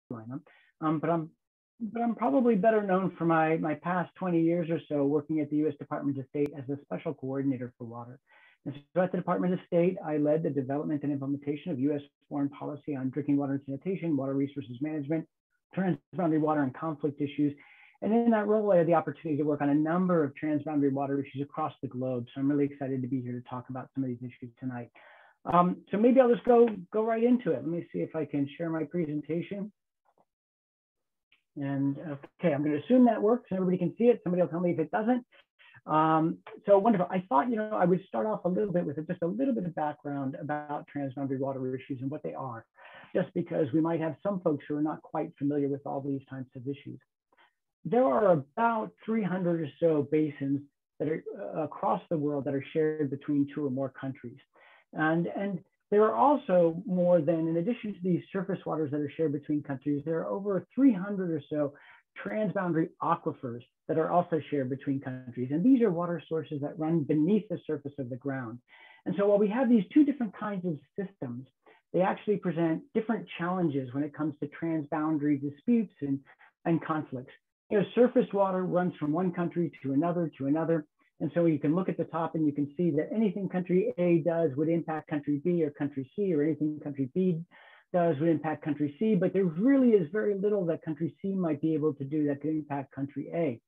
Carolina, but I'm probably better known for my past 20 years or so working at the U.S. Department of State as a special coordinator for water. And so at the Department of State, I led the development and implementation of U.S. foreign policy on drinking water and sanitation, water resources management, transboundary water and conflict issues. And in that role, I had the opportunity to work on a number of transboundary water issues across the globe. So I'm really excited to be here to talk about some of these issues tonight. So maybe I'll just go right into it. Let me see if I can share my presentation. And okay, I'm going to assume that works and everybody can see it. Somebody will tell me if it doesn't. So wonderful. I thought, I would start off a little bit with just a little bit of background about transboundary water issues and what they are, just because we might have some folks who are not quite familiar with all these types of issues. There are about 300 or so basins that are across the world that are shared between 2 or more countries. And there are also more than, in addition to these surface waters that are shared between countries, there are over 300 or so transboundary aquifers that are also shared between countries. And these are water sources that run beneath the surface of the ground. And so while we have these 2 different kinds of systems, they actually present different challenges when it comes to transboundary disputes and conflicts. Surface water runs from one country to another. And so you can look at the top and you can see that anything country A does would impact country B or country C, or anything country B does would impact country C, but there really is very little that country C might be able to do that could impact country A.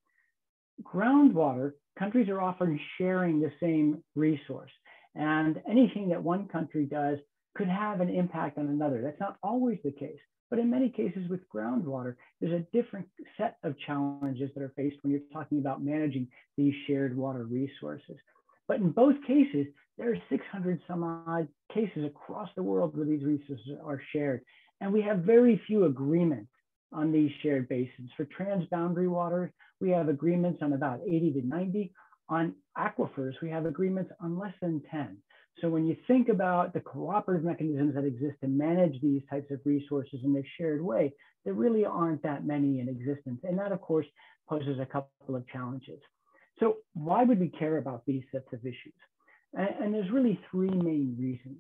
Groundwater, countries are often sharing the same resource, and anything that one country does could have an impact on another. That's not always the case, but in many cases with groundwater, there's a different set of challenges that are faced when you're talking about managing these shared water resources. But in both cases, there are 600 some odd cases across the world where these resources are shared. And we have very few agreements on these shared basins. For transboundary waters, we have agreements on about 80 to 90. On aquifers, we have agreements on less than 10. So when you think about the cooperative mechanisms that exist to manage these types of resources in a shared way, there really aren't that many in existence. And that, of course, poses a couple of challenges. So why would we care about these sets of issues? And there's really 3 main reasons.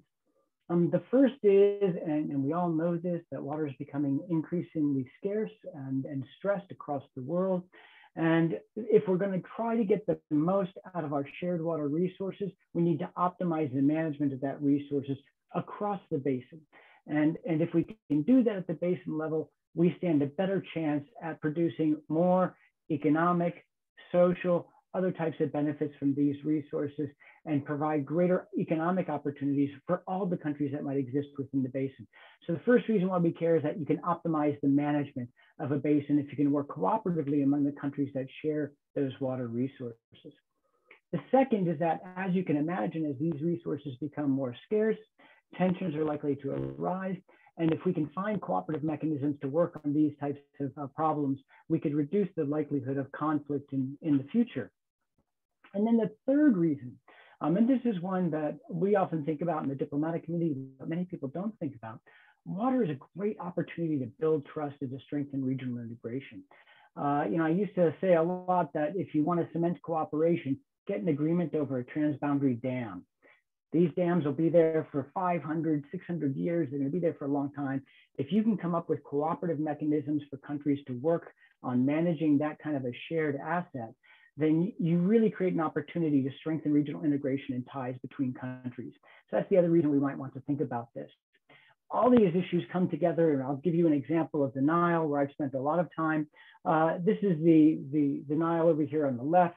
The first is, and we all know this, that water is becoming increasingly scarce and stressed across the world. And if we're going to try to get the most out of our shared water resources, we need to optimize the management of that resources across the basin. And if we can do that at the basin level, we stand a better chance at producing more economic, social, other types of benefits from these resources, and provide greater economic opportunities for all the countries that might exist within the basin. So the first reason why we care is that you can optimize the management of a basin if you can work cooperatively among the countries that share those water resources. The second is that, as you can imagine, as these resources become more scarce, tensions are likely to arise. And if we can find cooperative mechanisms to work on these types of problems, we could reduce the likelihood of conflict in the future. And then the third reason, and this is one that we often think about in the diplomatic community, but many people don't think about, water is a great opportunity to build trust and to strengthen regional integration. I used to say a lot that if you want to cement cooperation, get an agreement over a transboundary dam. These dams will be there for 500, 600 years. They're going to be there for a long time. If you can come up with cooperative mechanisms for countries to work on managing that kind of a shared asset, then you really create an opportunity to strengthen regional integration and ties between countries. So that's the other reason we might want to think about this. All these issues come together, and I'll give you an example of the Nile, where I've spent a lot of time. This is the Nile over here on the left.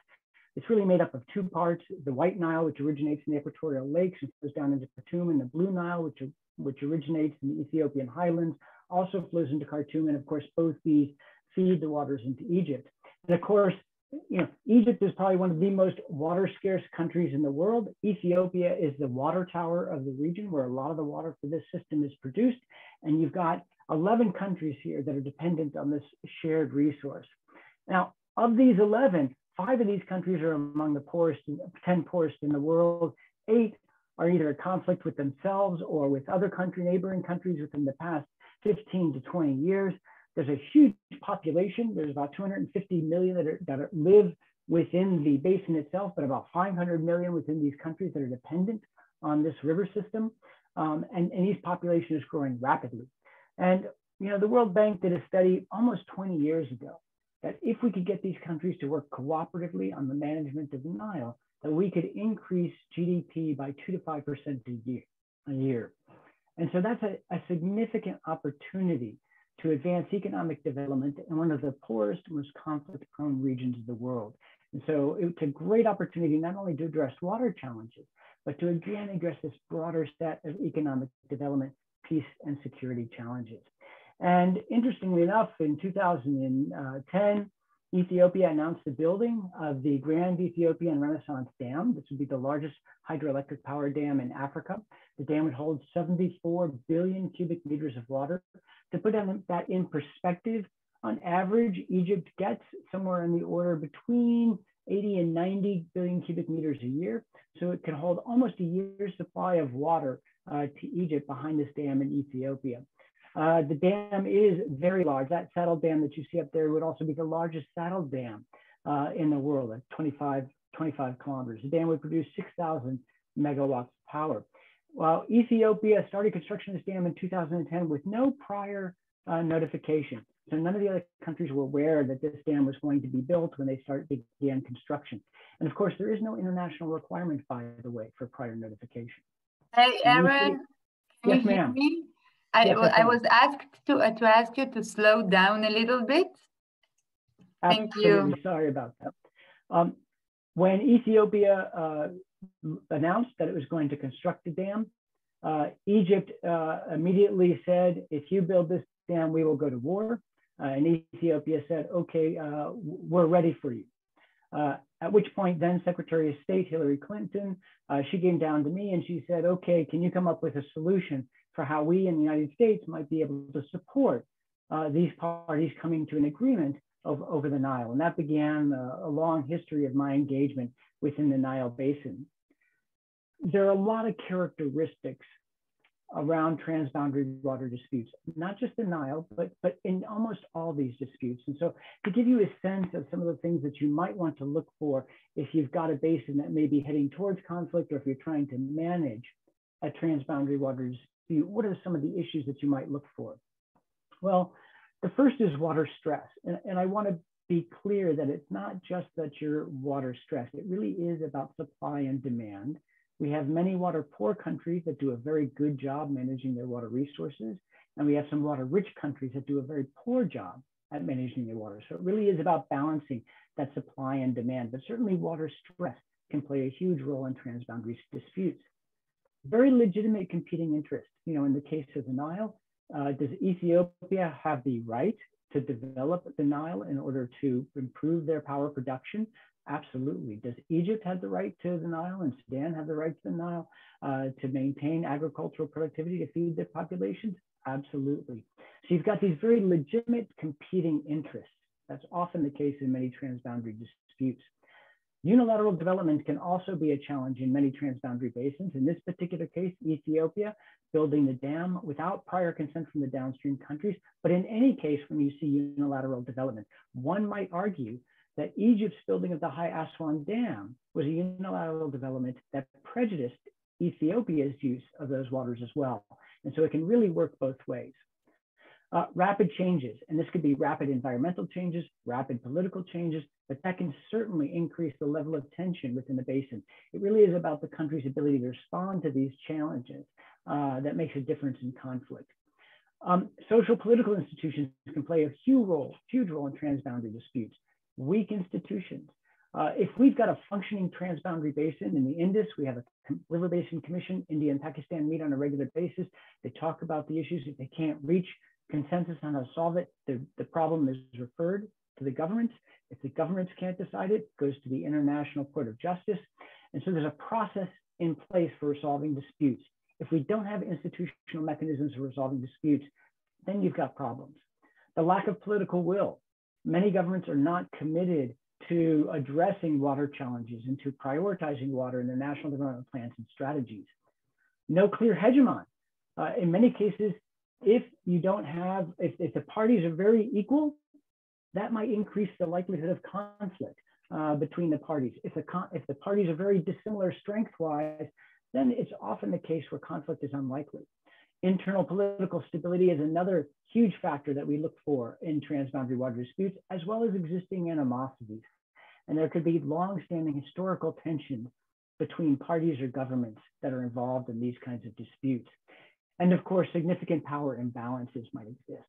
It's really made up of 2 parts: the White Nile, which originates in the equatorial lakes and flows down into Khartoum, and the Blue Nile, which originates in the Ethiopian highlands, also flows into Khartoum. And of course, both these feed the waters into Egypt. And of course, Egypt is probably one of the most water scarce countries in the world. Ethiopia is the water tower of the region where a lot of the water for this system is produced. And you've got 11 countries here that are dependent on this shared resource. Now, of these 11, 5 of these countries are among the poorest, 10 poorest in the world. 8 are either at conflict with themselves or with other neighboring countries within the past 15 to 20 years. There's a huge population. There's about 250 million that live within the basin itself, but about 500 million within these countries that are dependent on this river system. And these population is growing rapidly. And the World Bank did a study almost 20 years ago that if we could get these countries to work cooperatively on the management of the Nile, that we could increase GDP by 2 to 5% a year. And so that's a significant opportunity to advance economic development in one of the poorest, most conflict-prone regions of the world. And so it's a great opportunity not only to address water challenges, but to again address this broader set of economic development, peace, and security challenges. And interestingly enough, in 2010, Ethiopia announced the building of the Grand Ethiopian Renaissance Dam. This would be the largest hydroelectric power dam in Africa. The dam would hold 74 billion cubic meters of water. To put that in perspective, on average, Egypt gets somewhere in the order between 80 and 90 billion cubic meters a year. So it can hold almost a year's supply of water to Egypt behind this dam in Ethiopia. The dam is very large. That saddle dam that you see up there would also be the largest saddle dam in the world at 25 kilometers. The dam would produce 6,000 megawatts of power. Well, Ethiopia started construction of this dam in 2010 with no prior notification. So none of the other countries were aware that this dam was going to be built when they began construction. And of course, there is no international requirement, by the way, for prior notification. Hey, Aaron. Yes, ma'am. I was asked to ask you to slow down a little bit. Thank you. Sorry about that. When Ethiopia announced that it was going to construct the dam, Egypt immediately said, if you build this dam, we will go to war. And Ethiopia said, okay, we're ready for you. At which point then Secretary of State Hillary Clinton, she came down to me and she said, okay, can you come up with a solution for how we in the United States might be able to support these parties coming to an agreement over the Nile? And that began a long history of my engagement within the Nile Basin. There are a lot of characteristics around transboundary water disputes, not just the Nile, but in almost all these disputes. And so to give you a sense of some of the things that you might want to look for if you've got a basin that may be heading towards conflict, or if you're trying to manage a transboundary water dispute, what are some of the issues that you might look for? Well, the first is water stress. And I want to be clear that it's not just that you're water stressed. It really is about supply and demand. We have many water poor countries that do a very good job managing their water resources. And we have some water rich countries that do a very poor job at managing their water. So it really is about balancing that supply and demand, but certainly water stress can play a huge role in transboundary disputes. Very legitimate competing interests. In the case of the Nile, does Ethiopia have the right to develop the Nile in order to improve their power production? Absolutely. Does Egypt have the right to the Nile, and Sudan have the right to the Nile to maintain agricultural productivity to feed their populations? Absolutely. So you've got these very legitimate competing interests. That's often the case in many transboundary disputes. Unilateral development can also be a challenge in many transboundary basins. In this particular case, Ethiopia building the dam without prior consent from the downstream countries. But in any case, when you see unilateral development, one might argue that Egypt's building of the High Aswan Dam was a unilateral development that prejudiced Ethiopia's use of those waters as well. And so it can really work both ways. Rapid changes, and this could be rapid environmental changes, rapid political changes, but that can certainly increase the level of tension within the basin. It really is about the country's ability to respond to these challenges that makes a difference in conflict. Social political institutions can play a huge role in transboundary disputes. Weak institutions. If we've got a functioning transboundary basin in the Indus, we have a River Basin Commission. India and Pakistan meet on a regular basis. They talk about the issues. If they can't reach consensus on how to solve it, the problem is referred to the governments. If the governments can't decide it, it goes to the International Court of Justice. And so there's a process in place for resolving disputes. If we don't have institutional mechanisms for resolving disputes, then you've got problems. The lack of political will. Many governments are not committed to addressing water challenges and to prioritizing water in their national development plans and strategies. No clear hegemon. In many cases, if the parties are very equal, that might increase the likelihood of conflict between the parties. If the parties are very dissimilar strength-wise, then it's often the case where conflict is unlikely. Internal political stability is another huge factor that we look for in transboundary water disputes, as well as existing animosities. And there could be long-standing historical tensions between parties or governments that are involved in these kinds of disputes. And of course, significant power imbalances might exist.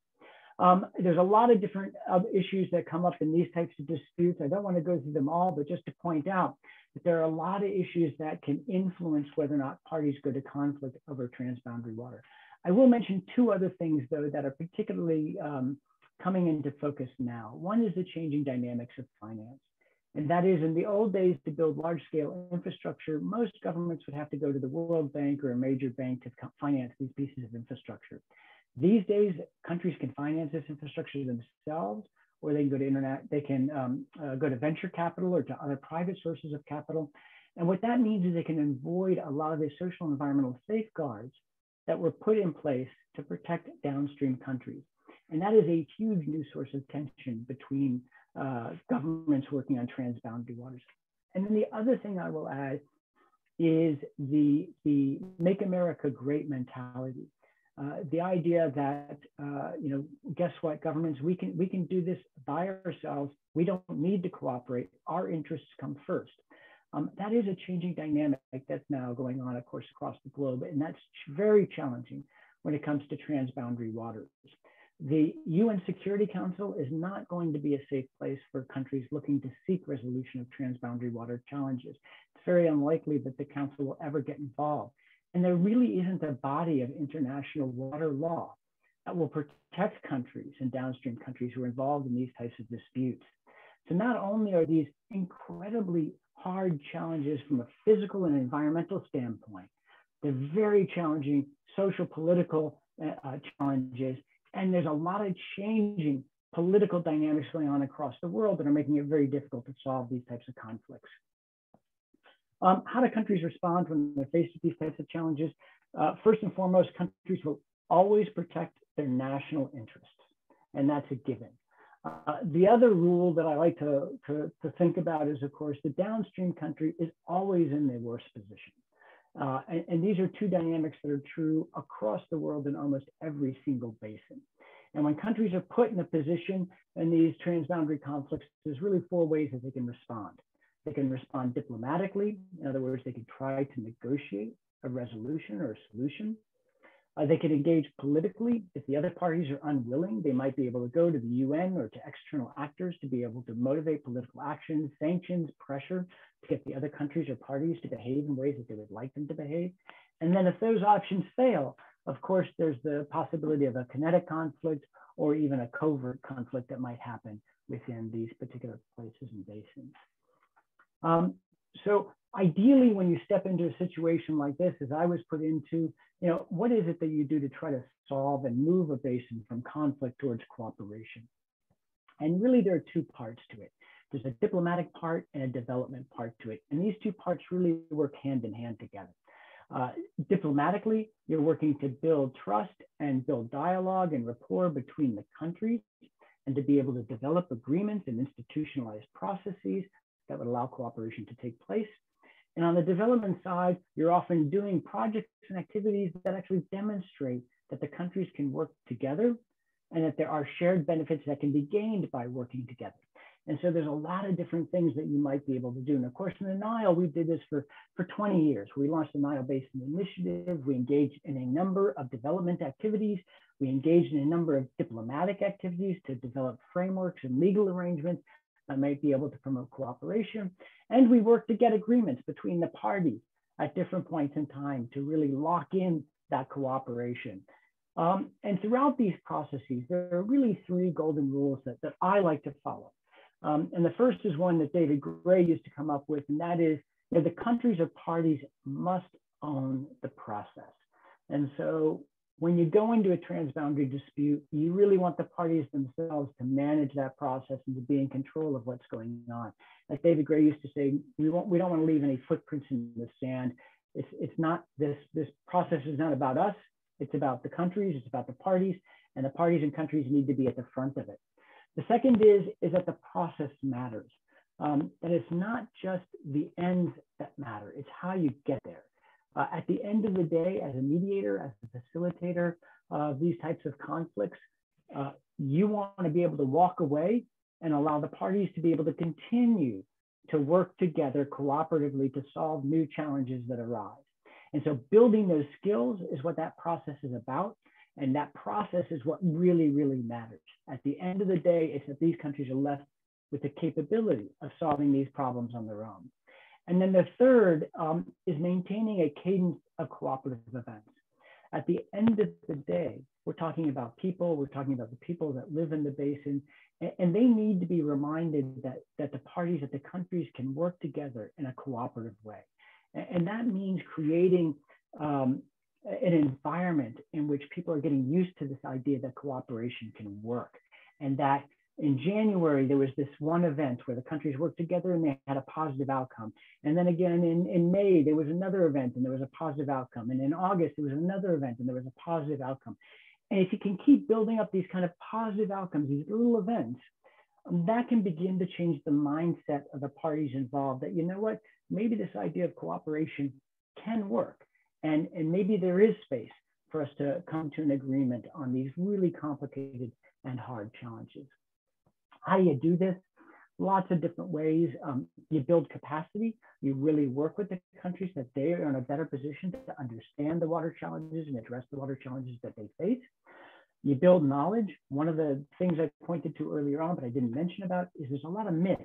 There's a lot of different issues that come up in these types of disputes. I don't want to go through them all, but just to point out that there are a lot of issues that can influence whether or not parties go to conflict over transboundary water. I will mention two other things, though, that are particularly coming into focus now. One is the changing dynamics of finance. And that is, in the old days, to build large-scale infrastructure, most governments would have to go to the World Bank or a major bank to finance these pieces of infrastructure. These days, countries can finance this infrastructure themselves, or they can go to go to venture capital or to other private sources of capital. And what that means is they can avoid a lot of the social and environmental safeguards that were put in place to protect downstream countries. And that is a huge new source of tension between governments working on transboundary waters. And then the other thing I will add is the Make America Great mentality. The idea that, guess what, governments, we can do this by ourselves. We don't need to cooperate. Our interests come first. That is a changing dynamic that's now going on, of course, across the globe. And that's very challenging when it comes to transboundary waters. The UN Security Council is not going to be a safe place for countries looking to seek resolution of transboundary water challenges. It's very unlikely that the council will ever get involved. And there really isn't a body of international water law that will protect countries and downstream countries who are involved in these types of disputes. So not only are these incredibly hard challenges from a physical and environmental standpoint, they're very challenging social, political challenges. And there's a lot of changing political dynamics going on across the world that are making it very difficult to solve these types of conflicts. How do countries respond when they're faced with these types of challenges? First and foremost, countries will always protect their national interests, and that's a given. The other rule that I like to think about is, of course, the downstream country is always in the worst position. And these are two dynamics that are true across the world in almost every single basin. And when countries are put in a position in these transboundary conflicts, there's really four ways that they can respond. They can respond diplomatically. In other words, they can try to negotiate a resolution or a solution. They can engage politically. If the other parties are unwilling, they might be able to go to the UN or to external actors to be able to motivate political action, sanctions, pressure to get the other countries or parties to behave in ways that they would like them to behave. And then if those options fail, of course, there's the possibility of a kinetic conflict or even a covert conflict that might happen within these particular places and basins. So ideally, when you step into a situation like this, as I was put into, what is it that you do to try to solve and move a basin from conflict towards cooperation? And really, there are two parts to it. There's a diplomatic part and a development part to it. And these two parts really work hand in hand together. Diplomatically, you're working to build trust and build dialogue and rapport between the countries, and to be able to develop agreements and institutionalized processes that would allow cooperation to take place. And on the development side, you're often doing projects and activities that actually demonstrate that the countries can work together and that there are shared benefits that can be gained by working together. And so there's a lot of different things that you might be able to do. And of course, in the Nile, we did this for 20 years. We launched the Nile Basin Initiative. We engaged in a number of development activities. We engaged in a number of diplomatic activities to develop frameworks and legal arrangements that might be able to promote cooperation. And we worked to get agreements between the parties at different points in time to really lock in that cooperation. And throughout these processes, there are really three golden rules that I like to follow. And the first is one that David Gray used to come up with, and that is, the countries or parties must own the process. And so when you go into a transboundary dispute, you really want the parties themselves to manage that process and to be in control of what's going on. As David Gray used to say, we don't want to leave any footprints in the sand. It's not, this process is not about us. It's about the countries, it's about the parties, and the parties and countries need to be at the front of it. The second is that the process matters. That it's not just the ends that matter, it's how you get there. At the end of the day, as a mediator, as a facilitator of these types of conflicts, you want to be able to walk away and allow the parties to be able to continue to work together cooperatively to solve new challenges that arise. And so building those skills is what that process is about. And that process is what really, really matters. At the end of the day, it's that these countries are left with the capability of solving these problems on their own. And then the third is maintaining a cadence of cooperative events. At the end of the day, we're talking about people, we're talking about the people that live in the basin, and they need to be reminded that the parties, that the countries can work together in a cooperative way. And that means creating an environment in which people are getting used to this idea that cooperation can work. And that in January, there was this one event where the countries worked together and they had a positive outcome. And then again, in May, there was another event and there was a positive outcome. And in August, there was another event and there was a positive outcome. And if you can keep building up these kind of positive outcomes, these little events, that can begin to change the mindset of the parties involved that, you know what, maybe this idea of cooperation can work. And maybe there is space for us to come to an agreement on these really complicated and hard challenges. How do you do this? Lots of different ways. You build capacity. You really work with the countries that they are in a better position to understand the water challenges and address the water challenges that they face. You build knowledge. One of the things I pointed to earlier on, but I didn't mention about, is there's a lot of myths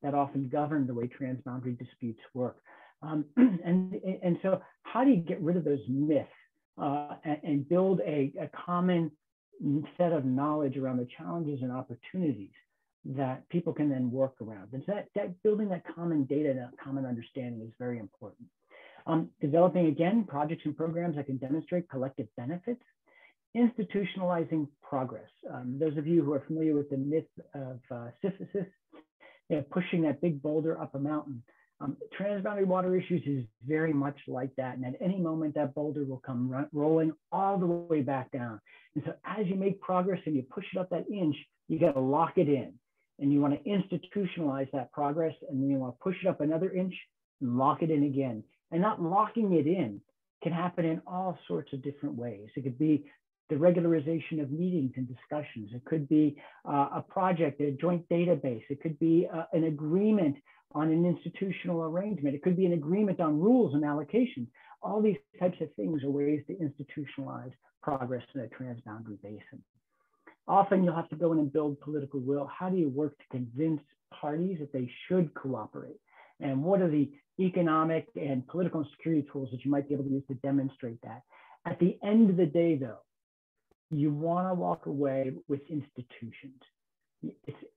that often govern the way transboundary disputes work. And so how do you get rid of those myths and build a common set of knowledge around the challenges and opportunities that people can then work around? And so that building that common data, that common understanding is very important. Developing, again, projects and programs that can demonstrate collective benefits. Institutionalizing progress. Those of you who are familiar with the myth of Sisyphus, pushing that big boulder up a mountain. Transboundary water issues is very much like that. And at any moment, that boulder will come rolling all the way back down. And so as you make progress and you push it up that inch, you got to lock it in. And you want to institutionalize that progress. And then you want to push it up another inch and lock it in again. And not locking it in can happen in all sorts of different ways. It could be the regularization of meetings and discussions. It could be a project, a joint database. It could be an agreement on an institutional arrangement. It could be an agreement on rules and allocations. All these types of things are ways to institutionalize progress in a transboundary basin. Often you'll have to go in and build political will. How do you work to convince parties that they should cooperate? And what are the economic and political and security tools that you might be able to use to demonstrate that? At the end of the day, though, you want to walk away with institutions.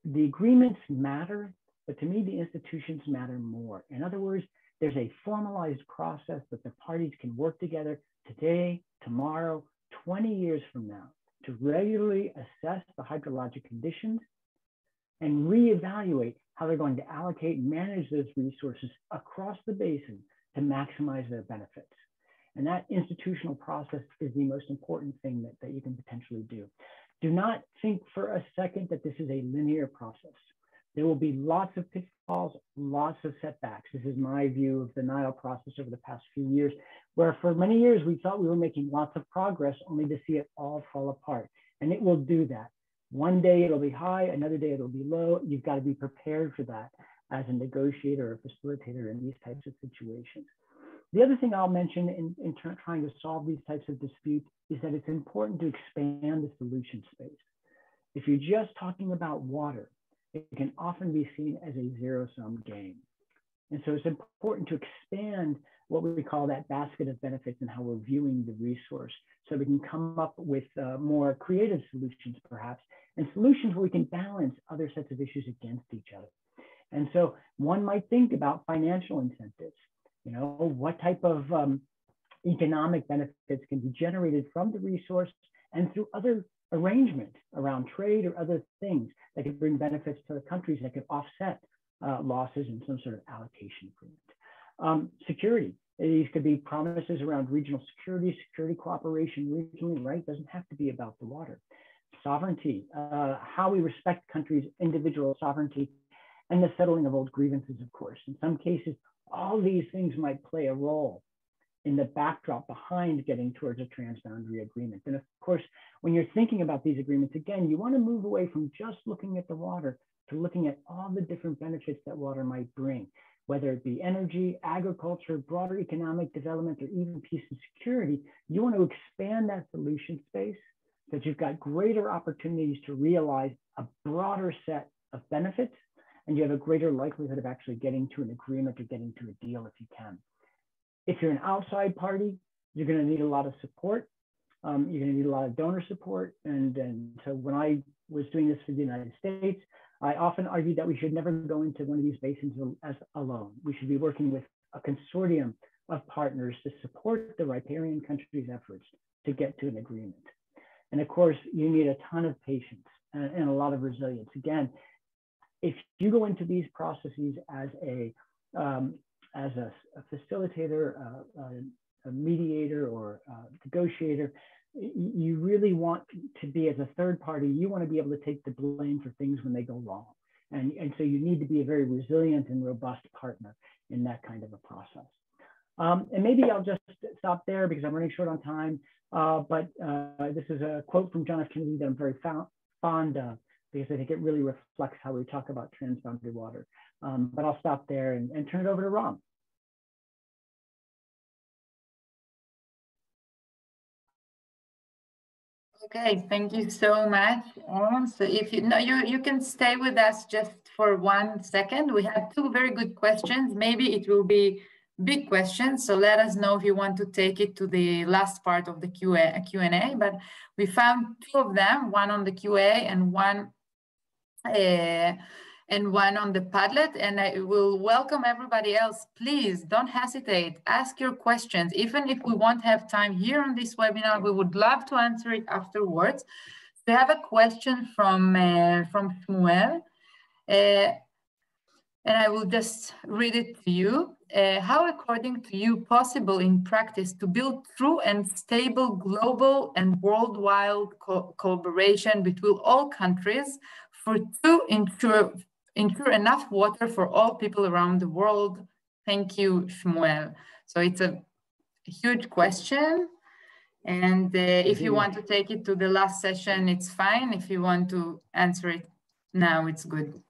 The agreements matter, but to me, the institutions matter more. In other words, there's a formalized process that the parties can work together today, tomorrow, 20 years from now to regularly assess the hydrologic conditions and reevaluate how they're going to allocate and manage those resources across the basin to maximize their benefits. And that institutional process is the most important thing that you can potentially do. Do not think for a second that this is a linear process. There will be lots of pitfalls, lots of setbacks. This is my view of the Nile process over the past few years, where for many years we thought we were making lots of progress only to see it all fall apart. And it will do that. One day it'll be high, another day it'll be low. You've got to be prepared for that as a negotiator or facilitator in these types of situations. The other thing I'll mention in trying to solve these types of disputes is that it's important to expand the solution space. If you're just talking about water, it can often be seen as a zero-sum game. And so it's important to expand what we call that basket of benefits and how we're viewing the resource so we can come up with more creative solutions perhaps, and solutions where we can balance other sets of issues against each other. And so one might think about financial incentives. You know, what type of economic benefits can be generated from the resource and through other arrangements around trade or other things that could bring benefits to the countries that could offset losses in some sort of allocation agreement. Security. These could be promises around regional security, security cooperation regionally, right? It doesn't have to be about the water. Sovereignty, how we respect countries' individual sovereignty, and the settling of old grievances, of course. In some cases, all these things might play a role in the backdrop behind getting towards a transboundary agreement. And of course, when you're thinking about these agreements, again, you want to move away from just looking at the water to looking at all the different benefits that water might bring, whether it be energy, agriculture, broader economic development, or even peace and security. You want to expand that solution space so that you've got greater opportunities to realize a broader set of benefits, and you have a greater likelihood of actually getting to an agreement or getting to a deal if you can. If you're an outside party, you're going to need a lot of support. You're going to need a lot of donor support. And so when I was doing this for the United States, I often argued that we should never go into one of these basins as alone. We should be working with a consortium of partners to support the riparian countries' efforts to get to an agreement. And of course, you need a ton of patience and a lot of resilience. Again, if you go into these processes as a facilitator, a mediator, or a negotiator, you really want to be, as a third party, you want to be able to take the blame for things when they go wrong. And so you need to be a very resilient and robust partner in that kind of a process. And maybe I'll just stop there because I'm running short on time. But this is a quote from John F. Kennedy that I'm very fond of, because I think it really reflects how we talk about transboundary water. But I'll stop there and turn it over to Ram. Okay, thank you so much. So if you can stay with us just for 1 second. We have 2 very good questions. Maybe it will be big questions, so let us know if you want to take it to the last part of the Q&A. But we found 2 of them, one on the QA and one on the Padlet, and I will welcome everybody else. Please don't hesitate, ask your questions. Even if we won't have time here on this webinar, we would love to answer it afterwards. We have a question from Shmuel, and I will just read it to you. How, according to you, possible in practice to build true and stable global and worldwide collaboration between all countries to ensure enough water for all people around the world? Thank you, Shmuel. So it's a huge question. And if you want to take it to the last session, it's fine. If you want to answer it now, it's good.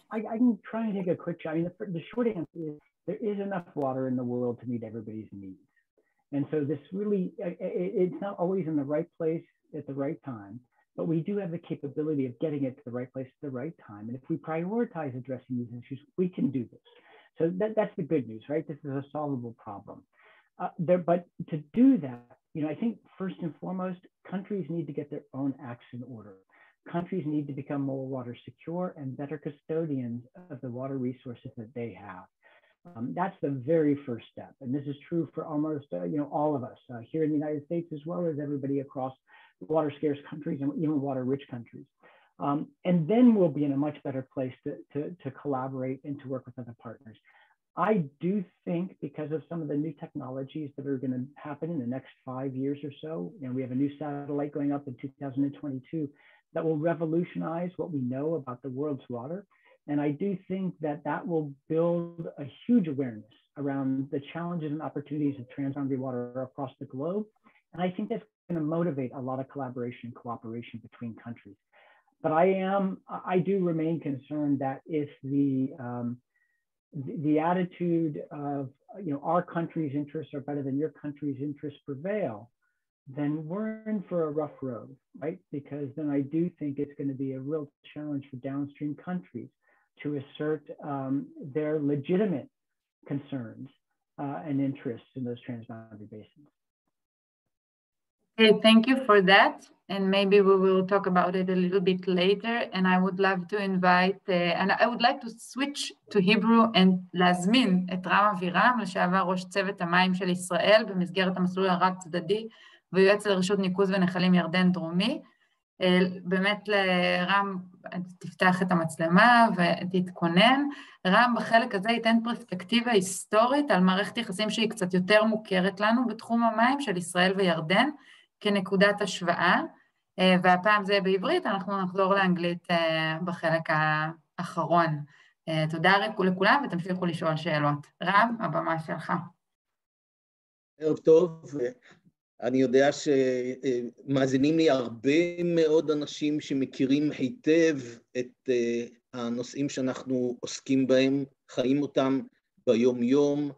I can try and take a quick shot. I mean, the short answer is there is enough water in the world to meet everybody's needs. And so this really, it's not always in the right place at the right time, but we do have the capability of getting it to the right place at the right time. And if we prioritize addressing these issues, we can do this. So that's the good news, right? This is a solvable problem. But to do that, I think first and foremost, countries need to get their own acts in order. Countries need to become more water secure and better custodians of the water resources that they have. That's the very first step. And this is true for almost all of us here in the United States, as well as everybody across water scarce countries and even water rich countries. And then we'll be in a much better place to collaborate and to work with other partners. I do think because of some of the new technologies that are going to happen in the next 5 years or so, we have a new satellite going up in 2022 that will revolutionize what we know about the world's water. And I do think that that will build a huge awareness around the challenges and opportunities of transboundary water across the globe. And I think that's going to motivate a lot of collaboration and cooperation between countries. But I do remain concerned that if the attitude of, our country's interests are better than your country's interests prevail, then we're in for a rough road, right? Because then I do think it's going to be a real challenge for downstream countries to assert their legitimate concerns and interests in those transboundary basins. Okay, thank you for that. And maybe we will talk about it a little bit later. And I would love to invite, and I would like to switch to Hebrew and להזמין את רם אבירם, לשעבר ראש צוות המים של ישראל, במסגרת המסלול הרב-צדדי, ויועץ לרשות ניקוז ונחלים ירדן דרומי. באמת לרם, תפתח את המצלמה ותתכונן. רם בחלק הזה ייתן פרספקטיבה היסטורית על מערכת יחסים שהיא קצת יותר מוכרת לנו בתחום המים של ישראל וירדן, כנקודת השוואה, והפעם זה בעברית, אנחנו נחזור לאנגלית בחלק האחרון. תודה לכולם ותמשיכו לשאול שאלות. רם, הבמה שלך. ערב טוב, אני יודע שמאזינים לי הרבה מאוד אנשים שמכירים היטב את הנושאים שאנחנו עוסקים בהם, חיים אותם ביום יום,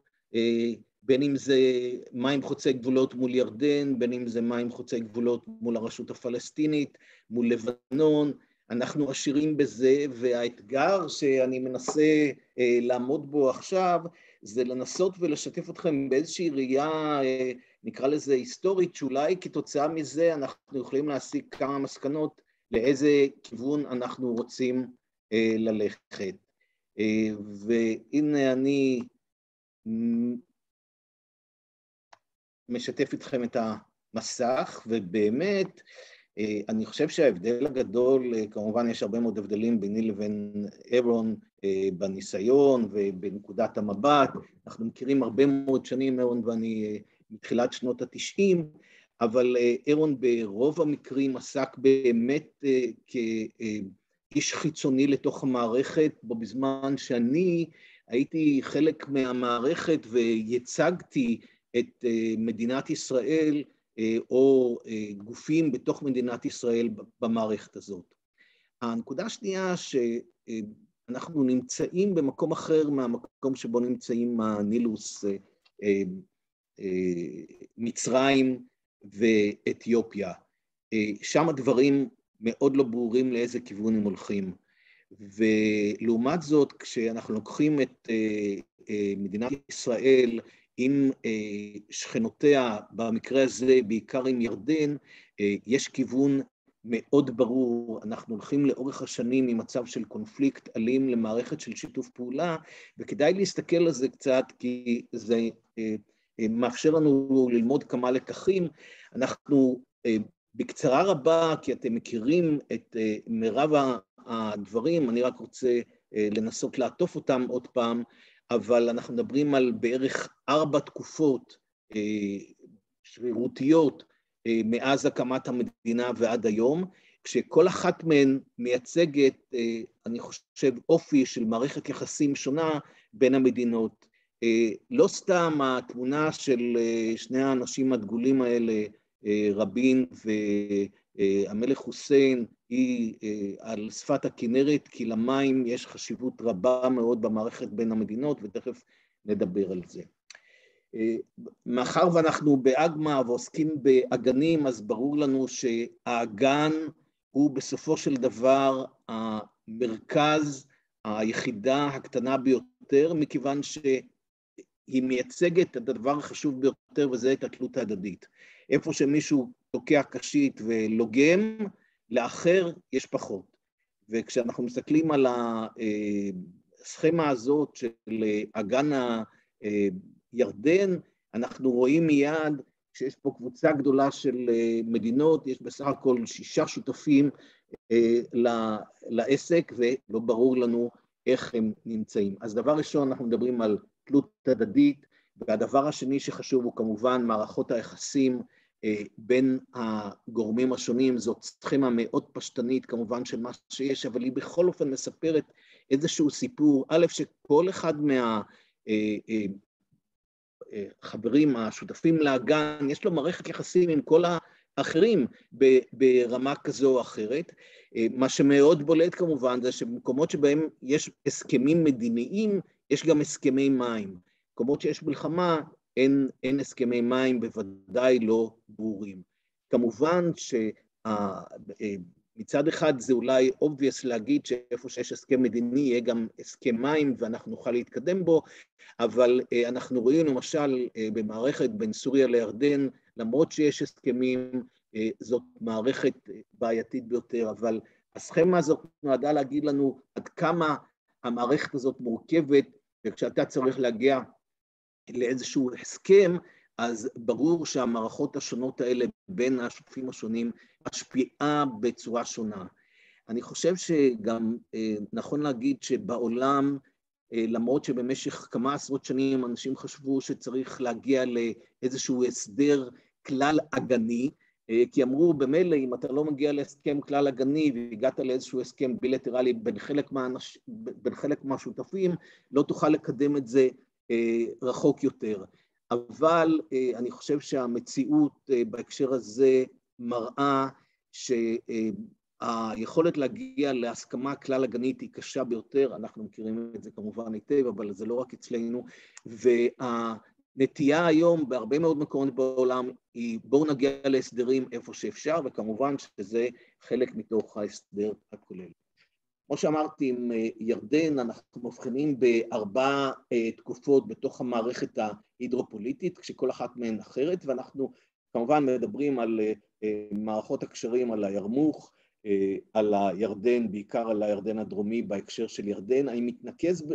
בין אם זה מים חוצי גבולות מול ירדן, בין אם זה מים חוצי גבולות מול הרשות הפלסטינית, מול לבנון, אנחנו עשירים בזה, והאתגר שאני מנסה לעמוד בו עכשיו, זה לנסות ולשתף אתכם באיזושהי ראייה, נקרא לזה היסטורית, שאולי כתוצאה מזה אנחנו יכולים להסיק כמה מסקנות לאיזה כיוון אנחנו רוצים ללכת. והנה אני משתף איתכם את המסך, ובאמת אני חושב שההבדל הגדול, כמובן יש הרבה מאוד הבדלים ביני לבין אירון בניסיון ובנקודת המבט, אנחנו מכירים הרבה מאוד שנים, אירון ואני מתחילת שנות ה-90, אבל אירון ברוב המקרים עסק באמת כאיש חיצוני לתוך המערכת, בזמן שאני הייתי חלק מהמערכת וייצגתי את מדינת ישראל, או גופים בתוך מדינת ישראל במערכת הזאת. הנקודה השנייה שאנחנו נמצאים במקום אחר מהמקום שבו נמצאים הנילוס, מצרים ואתיופיה. שם הדברים מאוד לא ברורים לאיזה כיוון הם הולכים. ולעומת זאת, כשאנחנו לוקחים את מדינת ישראל עם שכנותיה, במקרה הזה בעיקר עם ירדן, יש כיוון מאוד ברור, אנחנו הולכים לאורך השנים ממצב של קונפליקט אלים למערכת של שיתוף פעולה, וכדאי להסתכל על זה קצת, כי זה מאפשר לנו ללמוד כמה לקחים. אנחנו בקצרה רבה, כי אתם מכירים את מרב הדברים, אני רק רוצה לנסות לעטוף אותם עוד פעם, אבל אנחנו מדברים על בערך 4 תקופות שרירותיות מאז הקמת המדינה ועד היום, כשכל אחת מהן מייצגת, אני חושב, אופי של מערכת יחסים שונה בין המדינות. לא סתם התמונה של שני האנשים הדגולים האלה, רבין והמלך חוסיין, היא על שפת הכנרת, כי למים יש חשיבות רבה מאוד במערכת בין המדינות, ותכף נדבר על זה. מאחר ואנחנו באגמה ועוסקים באגנים, אז ברור לנו שהאגן הוא בסופו של דבר המרכז, היחידה הקטנה ביותר, מכיוון שהיא מייצגת את הדבר החשוב ביותר, וזה את התלות ההדדית. איפה שמישהו תוקע קשית ולוגם, לאחר יש פחות. וכשאנחנו מסתכלים על הסכמה הזאת של אגן הירדן, אנחנו רואים מיד שיש פה קבוצה גדולה של מדינות, יש בסך הכל 6 שותפים לעסק, ולא ברור לנו איך הם נמצאים. אז דבר ראשון, אנחנו מדברים על תלות הדדית, והדבר השני שחשוב הוא כמובן מערכות היחסים בין הגורמים השונים. זאת סכמה מאוד פשטנית כמובן של מה שיש, אבל היא בכל אופן מספרת איזשהו סיפור, א', שכל אחד מהחברים השותפים לאגן, יש לו מערכת יחסים עם כל האחרים ברמה כזו או אחרת. מה שמאוד בולט כמובן זה שבמקומות שבהם יש הסכמים מדיניים, יש גם הסכמי מים. במקומות שיש מלחמה, אין הסכמי מים, בוודאי לא ברורים. כמובן שמצד אחד זה אולי obvious להגיד שאיפה שיש הסכם מדיני יהיה גם הסכם מים ואנחנו נוכל להתקדם בו, אבל אנחנו רואים למשל במערכת בין סוריה לירדן, למרות שיש הסכמים, זאת מערכת בעייתית ביותר, אבל הסכמה הזאת נועדה להגיד לנו עד כמה המערכת הזאת מורכבת, וכשאתה צריך להגיע לאיזשהו הסכם, אז ברור שהמערכות השונות האלה בין השותפים השונים משפיעה בצורה שונה. אני חושב שגם נכון להגיד שבעולם, למרות שבמשך כמה עשרות שנים אנשים חשבו שצריך להגיע לאיזשהו הסדר כלל אגני, כי אמרו במילא אם אתה לא מגיע להסכם כלל אגני והגעת לאיזשהו הסכם בילטרלי בין חלק מהשותפים, לא תוכל לקדם את זה רחוק יותר. אבל אני חושב שהמציאות בהקשר הזה מראה שהיכולת להגיע להסכמה כלל אגנית היא קשה ביותר, אנחנו מכירים את זה כמובן היטב, אבל זה לא רק אצלנו, והנטייה היום בהרבה מאוד מקומות בעולם היא בואו נגיע להסדרים איפה שאפשר, וכמובן שזה חלק מתוך ההסדר הכולל. כמו שאמרתי, עם ירדן אנחנו מבחינים בארבע תקופות בתוך המערכת ההידרו-פוליטית, כשכל אחת מהן אחרת, ואנחנו כמובן מדברים על מערכות הקשרים, על הירמוך, על הירדן, בעיקר על הירדן הדרומי בהקשר של ירדן. אני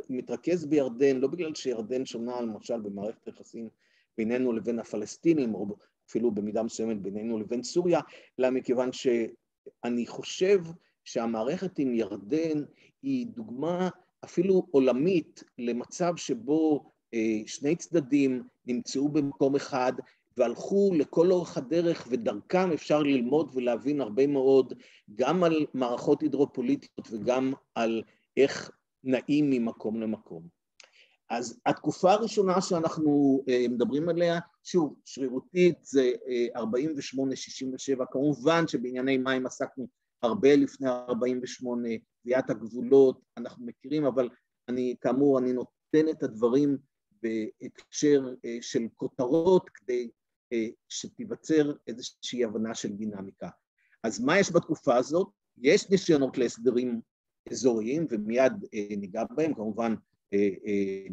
מתרכז בירדן, לא בגלל שירדן שונה למשל במערכת היחסים בינינו לבין הפלסטינים, או אפילו במידה מסוימת בינינו לבין סוריה, אלא מכיוון שאני חושב שהמערכת עם ירדן היא דוגמה אפילו עולמית למצב שבו שני צדדים נמצאו במקום אחד והלכו לכל אורך הדרך, ודרכם אפשר ללמוד ולהבין הרבה מאוד גם על מערכות הידרו-פוליטיות וגם על איך נעים ממקום למקום. אז התקופה הראשונה שאנחנו מדברים עליה, שוב, שרירותית, זה 48-67, כמובן שבענייני מים עסקנו הרבה לפני 48, קביעת הגבולות, אנחנו מכירים, אבל כאמור, אני נותן את הדברים בהקשר של כותרות, כדי שתיווצר איזושהי הבנה של דינמיקה. אז מה יש בתקופה הזאת? יש ניסיונות להסדרים אזוריים, ומיד ניגע בהם, כמובן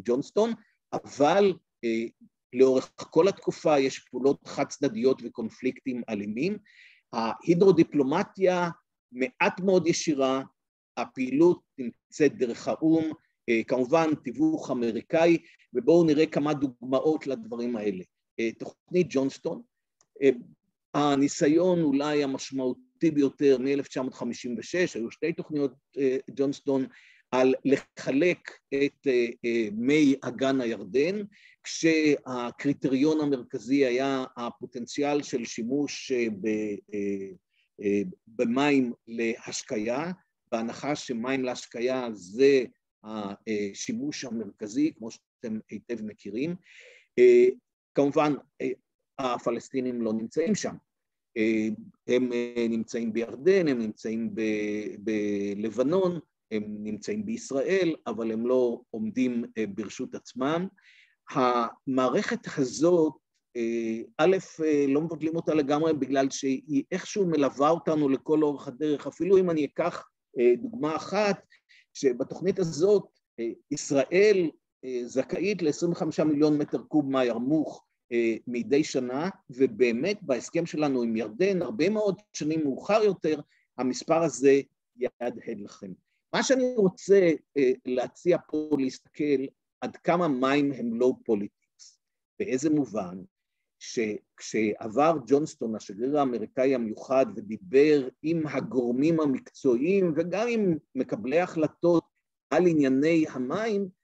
ג'ונסטון, אבל לאורך כל התקופה יש פעולות חד צדדיות וקונפליקטים אלימים. ההידרו-דיפלומטיה מעט מאוד ישירה, הפעילות נמצאת דרך האום, כמובן תיווך אמריקאי, ובואו נראה כמה דוגמאות לדברים האלה. תוכנית ג'ונסטון, הניסיון אולי המשמעותי ביותר מ-1956, היו שתי תוכניות ג'ונסטון, על לחלק את מי אגן הירדן, כשהקריטריון המרכזי היה הפוטנציאל של שימוש במים להשקיה, בהנחה שמים להשקיה זה השימוש המרכזי, כמו שאתם היטב מכירים. כמובן, הפלסטינים לא נמצאים שם. הם נמצאים בירדן, הם נמצאים בלבנון, הם נמצאים בישראל, אבל הם לא עומדים ברשות עצמם. המערכת הזאת, א', לא מבטלים אותה לגמרי, בגלל שהיא איכשהו מלווה אותנו לכל אורך הדרך, אפילו אם אני אקח דוגמה אחת, שבתוכנית הזאת ישראל זכאית ל-25 מיליון מטר קוב מהירמוך מדי שנה, ובאמת בהסכם שלנו עם ירדן, הרבה מאוד שנים מאוחר יותר, המספר הזה יהדהד לכם. מה שאני רוצה להציע פה להסתכל עד כמה מים הם לא פוליטיקס, באיזה מובן שכשעבר ג'ונסטון, השגריר האמריקאי המיוחד, ודיבר עם הגורמים המקצועיים וגם עם מקבלי החלטות על ענייני המים,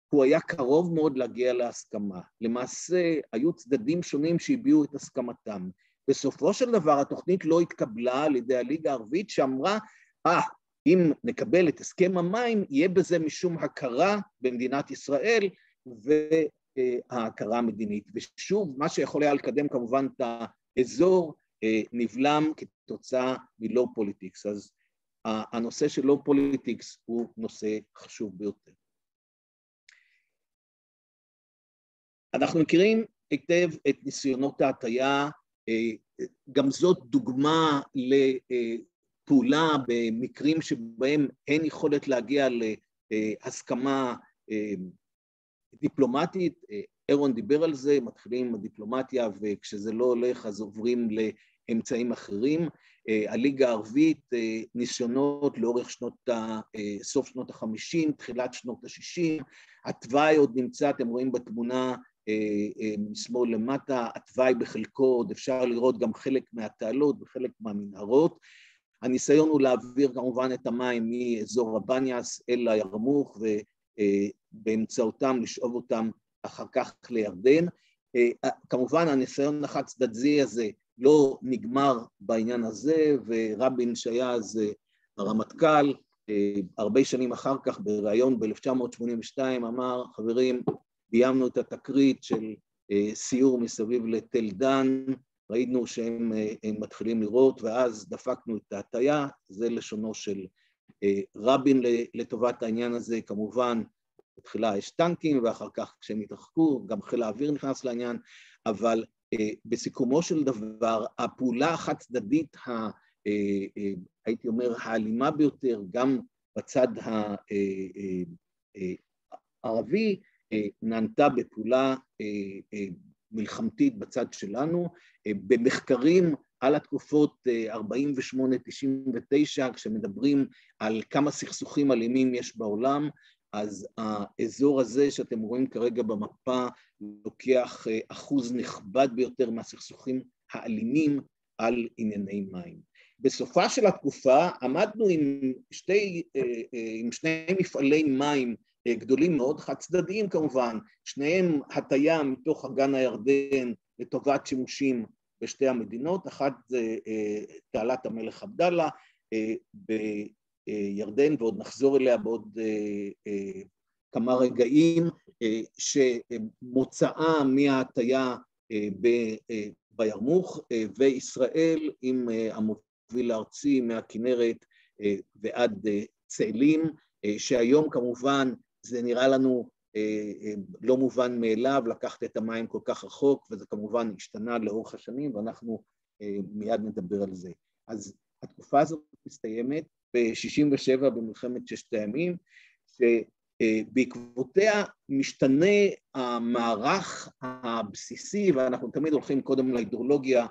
הוא היה קרוב מאוד להגיע להסכמה. למעשה היו צדדים שונים שהביעו את הסכמתם. בסופו של דבר התוכנית לא התקבלה על ידי הליגה הערבית, שאמרה, אם נקבל את הסכם המים, יהיה בזה משום הכרה במדינת ישראל וההכרה המדינית. ושוב, מה שיכול היה לקדם כמובן את האזור, נבלם כתוצאה מלא פוליטיקס. אז הנושא של לא פוליטיקס הוא נושא חשוב ביותר. אנחנו מכירים היטב את ניסיונות ההטיה, גם זאת דוגמה לפעולה במקרים שבהם אין יכולת להגיע להסכמה דיפלומטית. אירון דיבר על זה, מתחילים עם הדיפלומטיה, וכשזה לא הולך אז עוברים לאמצעים אחרים. הליגה הערבית, ניסיונות לאורך סוף שנות ה-50, תחילת שנות ה-60, התוואי עוד נמצא, אתם רואים בתמונה משמאל למטה, התוואי בחלקו, עוד אפשר לראות גם חלק מהתעלות וחלק מהמנהרות. הניסיון הוא להעביר כמובן את המים מאזור הבניאס אל הירמוך, ובאמצעותם לשאוב אותם אחר כך לירדן. כמובן הניסיון החד צדדי הזה לא נגמר בעניין הזה, ורבין שהיה אז הרמטכ"ל, הרבה שנים אחר כך בראיון ב-1982 אמר, חברים, ביימנו את התקרית של סיור מסביב לתל דן, ראינו שהם מתחילים לראות, ואז דפקנו את ההטיה, זה לשונו של רבין לטובת העניין הזה, כמובן, בתחילה יש טנקים, ואחר כך כשהם התרחקו, גם חיל האוויר נכנס לעניין, אבל בסיכומו של דבר, הפעולה החד צדדית, הייתי אומר, האלימה ביותר, גם בצד הערבי, נענתה בפעולה מלחמתית בצד שלנו, במחקרים על התקופות 48-99, כשמדברים על כמה סכסוכים אלימים יש בעולם, אז האזור הזה שאתם רואים כרגע במפה לוקח אחוז נכבד ביותר מהסכסוכים האלימים על ענייני מים. בסופה של התקופה עמדנו עם שני מפעלי מים גדולים מאוד, חד צדדיים כמובן, שניהם הטיה מתוך אגן הירדן לטובת שימושים בשתי המדינות, אחת זה תעלת המלך עבדאללה בירדן, ועוד נחזור אליה בעוד כמה רגעים, שמוצאה מההטיה בירמוך, וישראל עם המוביל הארצי מהכנרת ועד צאלים, שהיום כמובן זה נראה לנו לא מובן מאליו לקחת את המים כל כך רחוק, וזה כמובן השתנה לאורך השנים, ואנחנו מיד נדבר על זה. אז התקופה הזאת מסתיימת ב-67 במלחמת ששת הימים, שבעקבותיה משתנה המערך הבסיסי, ואנחנו תמיד הולכים קודם להידרולוגיה,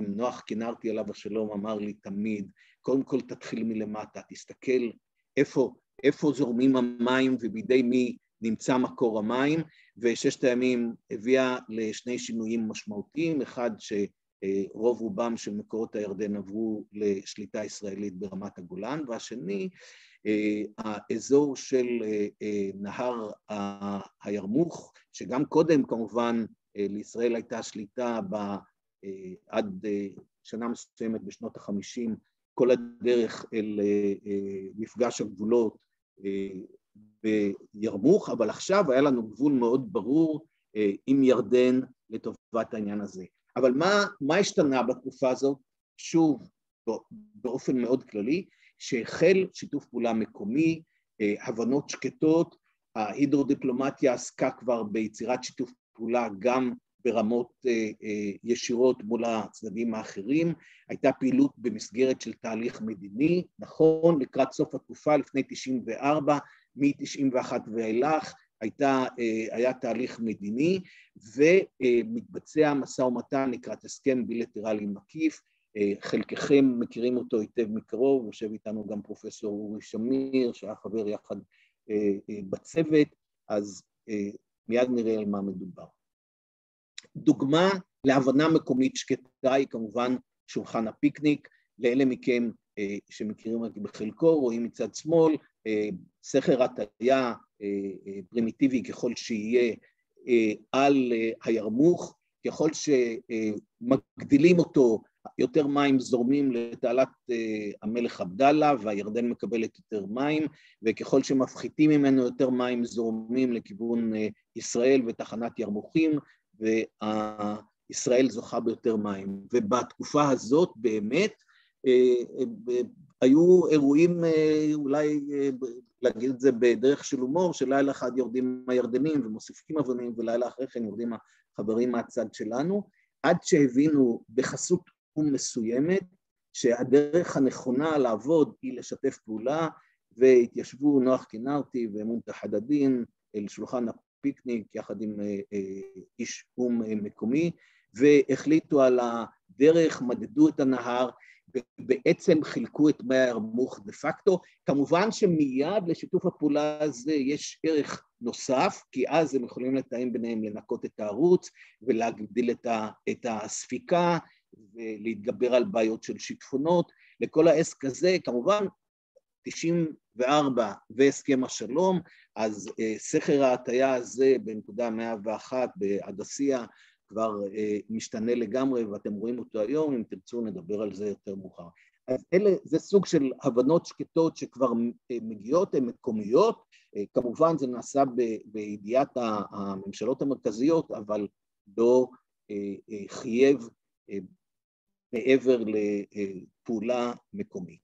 נוח כינרתי עליו השלום, אמר לי תמיד, קודם כל תתחיל מלמטה, תסתכל איפה זורמים המים ובידי מי נמצא מקור המים, וששת הימים הביאה לשני שינויים משמעותיים, אחד שרוב רובם של מקורות הירדן עברו לשליטה ישראלית ברמת הגולן, והשני, האזור של נהר הירמוך, שגם קודם כמובן לישראל הייתה שליטה עד שנה מסוימת בשנות ה-50, כל הדרך אל מפגש הגבולות בירמוך, אבל עכשיו היה לנו גבול מאוד ברור עם ירדן לטובת העניין הזה. אבל מה השתנה בתקופה הזאת? שוב, באופן מאוד כללי, שהחל שיתוף פעולה מקומי, הבנות שקטות, ההידרו-דיפלומטיה עסקה כבר ביצירת שיתוף פעולה גם ברמות ישירות מול הצדדים האחרים, הייתה פעילות במסגרת של תהליך מדיני, נכון, לקראת סוף התקופה לפני 94, מ-91 ואילך, היה תהליך מדיני, ומתבצע משא ומתן לקראת הסכם בילטרלי מקיף, חלקכם מכירים אותו היטב מקרוב, יושב איתנו גם פרופסור אורי שמיר, שהיה חבר יחד בצוות, אז מיד נראה על מה מדובר. דוגמה להבנה מקומית שקטה היא כמובן שולחן הפיקניק, לאלה מכם שמכירים רק בחלקו, רואים מצד שמאל, סכר הטיה פרימיטיבי ככל שיהיה על הירמוך, ככל שמגדילים אותו, יותר מים זורמים לתעלת המלך עבדאללה, והירדן מקבלת יותר מים, וככל שמפחיתים ממנו יותר מים זורמים לכיוון ישראל ותחנת ירמוכים, וישראל זוכה ביותר מים. ובתקופה הזאת באמת היו אירועים, אולי להגיד את זה בדרך של הומור, שלילה אחד יורדים הירדנים ומוסיפים אבנים, ולילה אחרי כן יורדים החברים מהצד שלנו, עד שהבינו בחסות מסוימת שהדרך הנכונה לעבוד היא לשתף פעולה, והתיישבו נוח כינרתי ומונתחד הדין אל שולחן הפיקניק יחד עם איש מקומי, והחליטו על הדרך, מדדו את הנהר, ובעצם חילקו את מי הירמוך דה פקטו. כמובן שמיד לשיתוף הפעולה הזה יש ערך נוסף, כי אז הם יכולים לתאם ביניהם לנקות את הערוץ ולהגדיל את הספיקה ולהתגבר על בעיות של שיטפונות. לכל העסק הזה, כמובן, 94 והסכם השלום, אז סכר ההטיה הזה בנקודה 101 בהדסיה כבר משתנה לגמרי, ואתם רואים אותו היום, אם תרצו נדבר על זה יותר מאוחר. אז זה סוג של הבנות שקטות שכבר מגיעות, הן מקומיות, כמובן זה נעשה בידיעת הממשלות המרכזיות, אבל לא חייב מעבר לפעולה מקומית.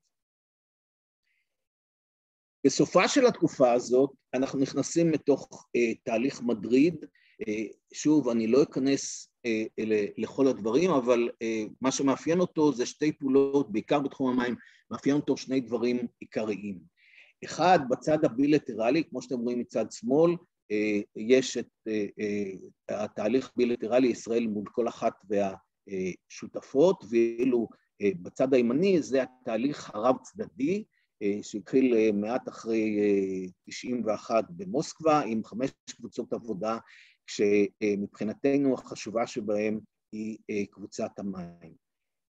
בסופה של התקופה הזאת, אנחנו נכנסים לתוך תהליך מדריד, שוב, אני לא אכנס לכל הדברים, אבל מה שמאפיין אותו זה שתי פעולות, בעיקר בתחום המים, מאפיין אותו שני דברים עיקריים. אחד, בצד הבילטרלי, כמו שאתם רואים מצד שמאל, יש את התהליך בילטרלי ישראל מול כל אחת והשותפות, ואילו בצד הימני זה התהליך הרב-צדדי, שהתחיל מעט אחרי 91 במוסקבה, עם 5 קבוצות עבודה, כשמבחינתנו החשובה שבהם היא קבוצת המים.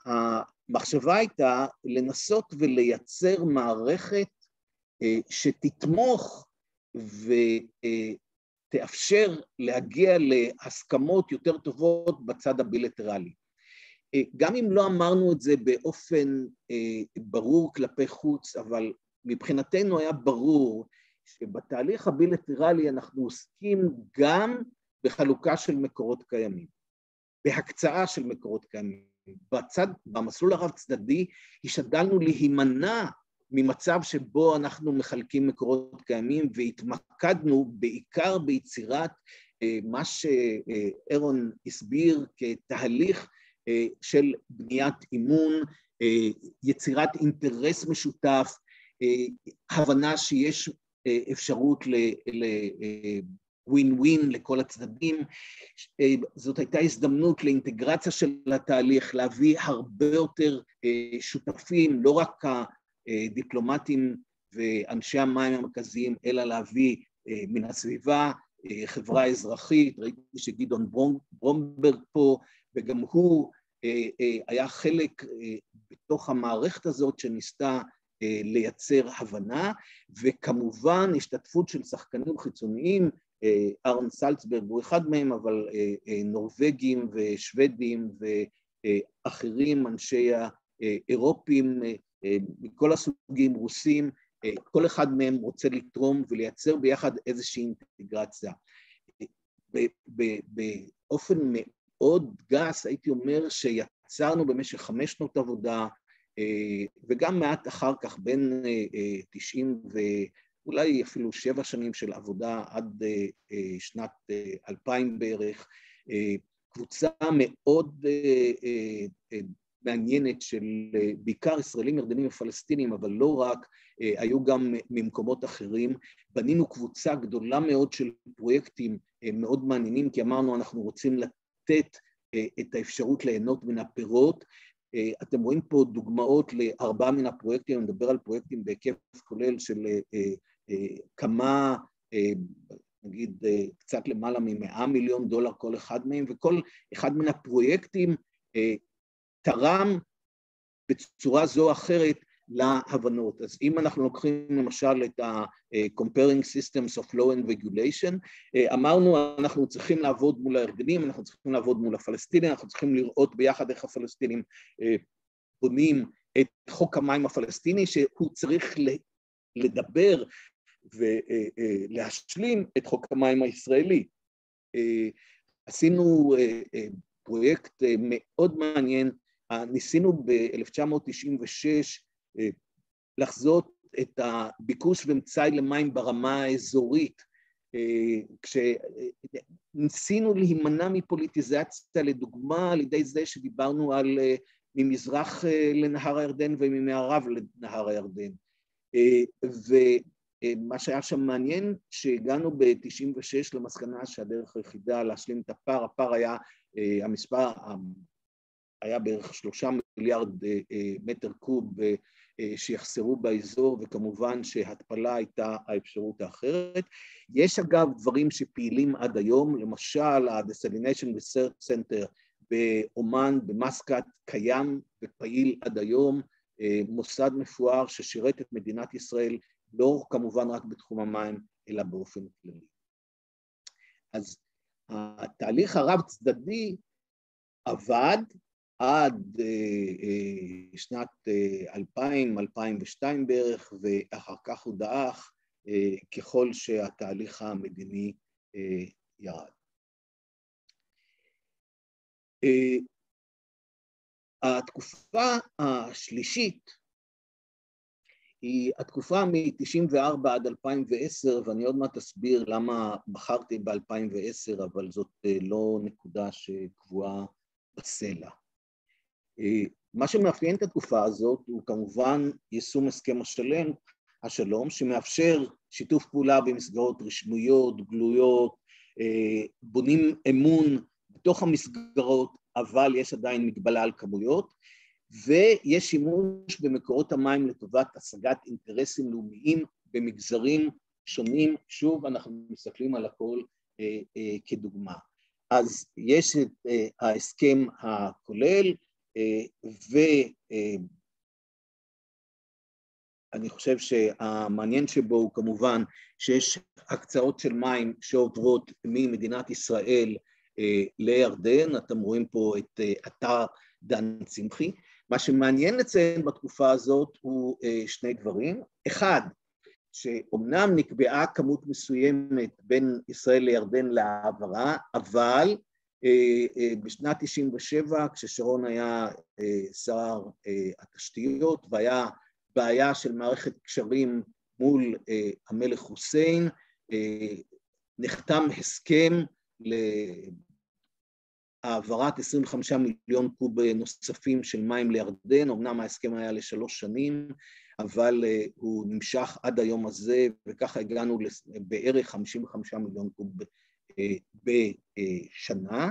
המחשבה הייתה לנסות ולייצר מערכת שתתמוך ותאפשר להגיע להסכמות יותר טובות בצד הבילטרלי. גם אם לא אמרנו את זה באופן ברור כלפי חוץ, אבל מבחינתנו היה ברור שבתהליך הבילטרלי אנחנו עוסקים גם בחלוקה של מקורות קיימים, בהקצאה של מקורות קיימים. במסלול הרב-צדדי השתדלנו להימנע ממצב שבו אנחנו מחלקים מקורות קיימים, והתמקדנו בעיקר ביצירת מה שאירון הסביר כתהליך של בניית אימון, יצירת אינטרס משותף, הבנה שיש אפשרות ווין-ווין לכל הצדדים. זאת הייתה הזדמנות לאינטגרציה של התהליך, להביא הרבה יותר שותפים, לא רק הדיפלומטים ואנשי המים המרכזיים, אלא להביא מן הסביבה, חברה אזרחית. ראיתי שגדעון ברומברג פה, וגם הוא היה חלק בתוך המערכת הזאת שניסתה לייצר הבנה, וכמובן השתתפות של שחקנים חיצוניים, ארן סלצברג הוא אחד מהם, אבל נורווגים ושוודים ואחרים, אנשי האירופים מכל הסוגים, רוסים, כל אחד מהם רוצה לתרום ולייצר ביחד איזושהי אינטגרציה. באופן מאוד גס, הייתי אומר שיצרנו במשך 5 שנות עבודה, וגם מעט אחר כך, בין 90 ואולי אפילו 7 שנים של עבודה עד שנת 2000 בערך, קבוצה מאוד מעניינת של בעיקר ישראלים, ירדנים ופלסטינים, אבל לא רק, היו גם ממקומות אחרים. בנינו קבוצה גדולה מאוד של פרויקטים מאוד מעניינים, כי אמרנו אנחנו רוצים לתת את האפשרות ליהנות מן הפירות. אתם רואים פה דוגמאות ל4 מן הפרויקטים, אני מדבר על פרויקטים בהיקף כולל של כמה, נגיד קצת למעלה מ$100 מיליון כל אחד מהם, וכל אחד מן הפרויקטים תרם בצורה זו או אחרת להבנות. אז אם אנחנו לוקחים למשל את ה-Comparing Systems of Law and Regulation, אמרנו אנחנו צריכים לעבוד מול הארגונים, אנחנו צריכים לעבוד מול הפלסטינים, אנחנו צריכים לראות ביחד איך הפלסטינים בונים את חוק המים הפלסטיני, שהוא צריך לדבר ולהשלים את חוק המים הישראלי. עשינו פרויקט מאוד מעניין, ניסינו ב-1996 לחזות את הביקוש ומצאי למים ברמה האזורית, כשניסינו להימנע מפוליטיזציה, לדוגמה על ידי זה שדיברנו על ממזרח לנהר הירדן וממערב לנהר הירדן. ומה שהיה שם מעניין, שהגענו ב-96 למסקנה שהדרך היחידה להשלים את הפער, הפער היה, המספר היה בערך 3 מיליארד מטר קוב שיחסרו באזור, וכמובן שהתפלה הייתה האפשרות האחרת. יש אגב דברים שפעילים עד היום, למשל ה-Desalination Research Center באומן, במסקט, קיים ופעיל עד היום, מוסד מפואר ששירת את מדינת ישראל, לא כמובן רק בתחום המים, אלא באופן כללי. אז התהליך הרב-צדדי עבד, עד שנת 2000, 2002 בערך, ואחר כך הוא דעך ככל שהתהליך המדיני ירד. התקופה השלישית היא התקופה מ-94 עד 2010, ואני עוד מעט אסביר למה בחרתי ב-2010, אבל זאת לא נקודה שקבועה בסלע. מה שמאפיין את התקופה הזאת הוא כמובן יישום הסכם השלום, שמאפשר שיתוף פעולה במסגרות רשמיות, גלויות, בונים אמון בתוך המסגרות, אבל יש עדיין מגבלה על כמויות, ויש שימוש במקורות המים לטובת השגת אינטרסים לאומיים במגזרים שונים. שוב, אנחנו מסתכלים על הכל כדוגמה. אז יש את ההסכם הכולל, ואני חושב שהמעניין שבו הוא כמובן שיש הקצאות של מים שעוברות ממדינת ישראל לירדן. אתם רואים פה את אתר דן צמחי. מה שמעניין לציין בתקופה הזאת הוא שני דברים. אחד, שאומנם נקבעה כמות מסוימת בין ישראל לירדן להעברה, אבל בשנת 97, כששרון היה שר התשתיות, והיה בעיה של מערכת קשרים מול המלך חוסיין, נחתם הסכם להעברת 25 מיליון קוב נוספים של מים לירדן. אמנם ההסכם היה ל3 שנים, אבל הוא נמשך עד היום הזה, וככה הגענו בערך 55 מיליון קוב בשנה.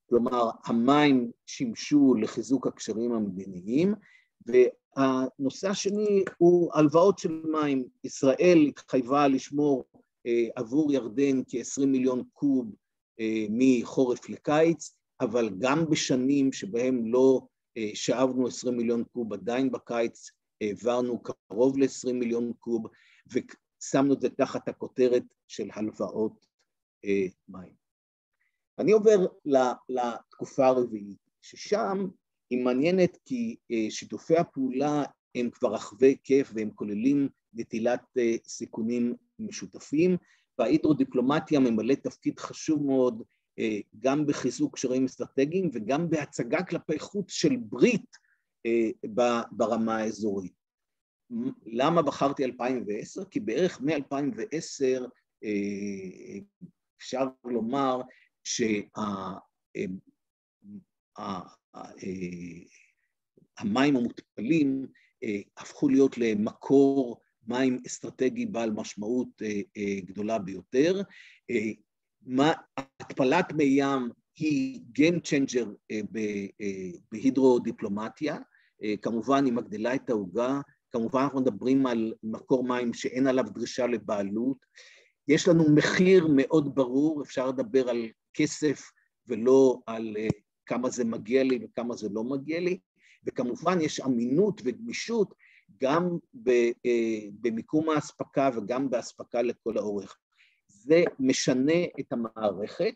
כלומר, המים שימשו לחיזוק הקשרים המדיניים, והנושא השני הוא הלוואות של מים. ישראל התחייבה לשמור עבור ירדן כ-20 מיליון קוב מחורף לקיץ, אבל גם בשנים שבהם לא שאבנו 20 מיליון קוב, עדיין בקיץ העברנו קרוב ל-20 מיליון קוב, ושמנו את זה תחת הכותרת של הלוואות מים. אני עובר לתקופה הרביעית, ששם היא מעניינת כי שיתופי הפעולה הם כבר רחבי היקף, והם כוללים נטילת סיכונים משותפים, וההידרו-דיפלומטיה ממלא תפקיד חשוב מאוד גם בחיזוק קשרים אסטרטגיים וגם בהצגה כלפי חוץ של ברית ברמה האזורית. למה בחרתי 2010? כי בערך מ-2010 אפשר לומר שהמים המותפלים הפכו להיות למקור מים אסטרטגי בעל משמעות גדולה ביותר. התפלת מי ים היא game changer בהידרו-דיפלומטיה, כמובן היא מגדילה את העוגה, כמובן אנחנו מדברים על מקור מים שאין עליו דרישה לבעלות, יש לנו מחיר מאוד ברור, אפשר לדבר על כסף ולא על כמה זה מגיע לי וכמה זה לא מגיע לי, וכמובן יש אמינות וגמישות גם במיקום ההספקה וגם בהספקה לכל האורך. זה משנה את המערכת,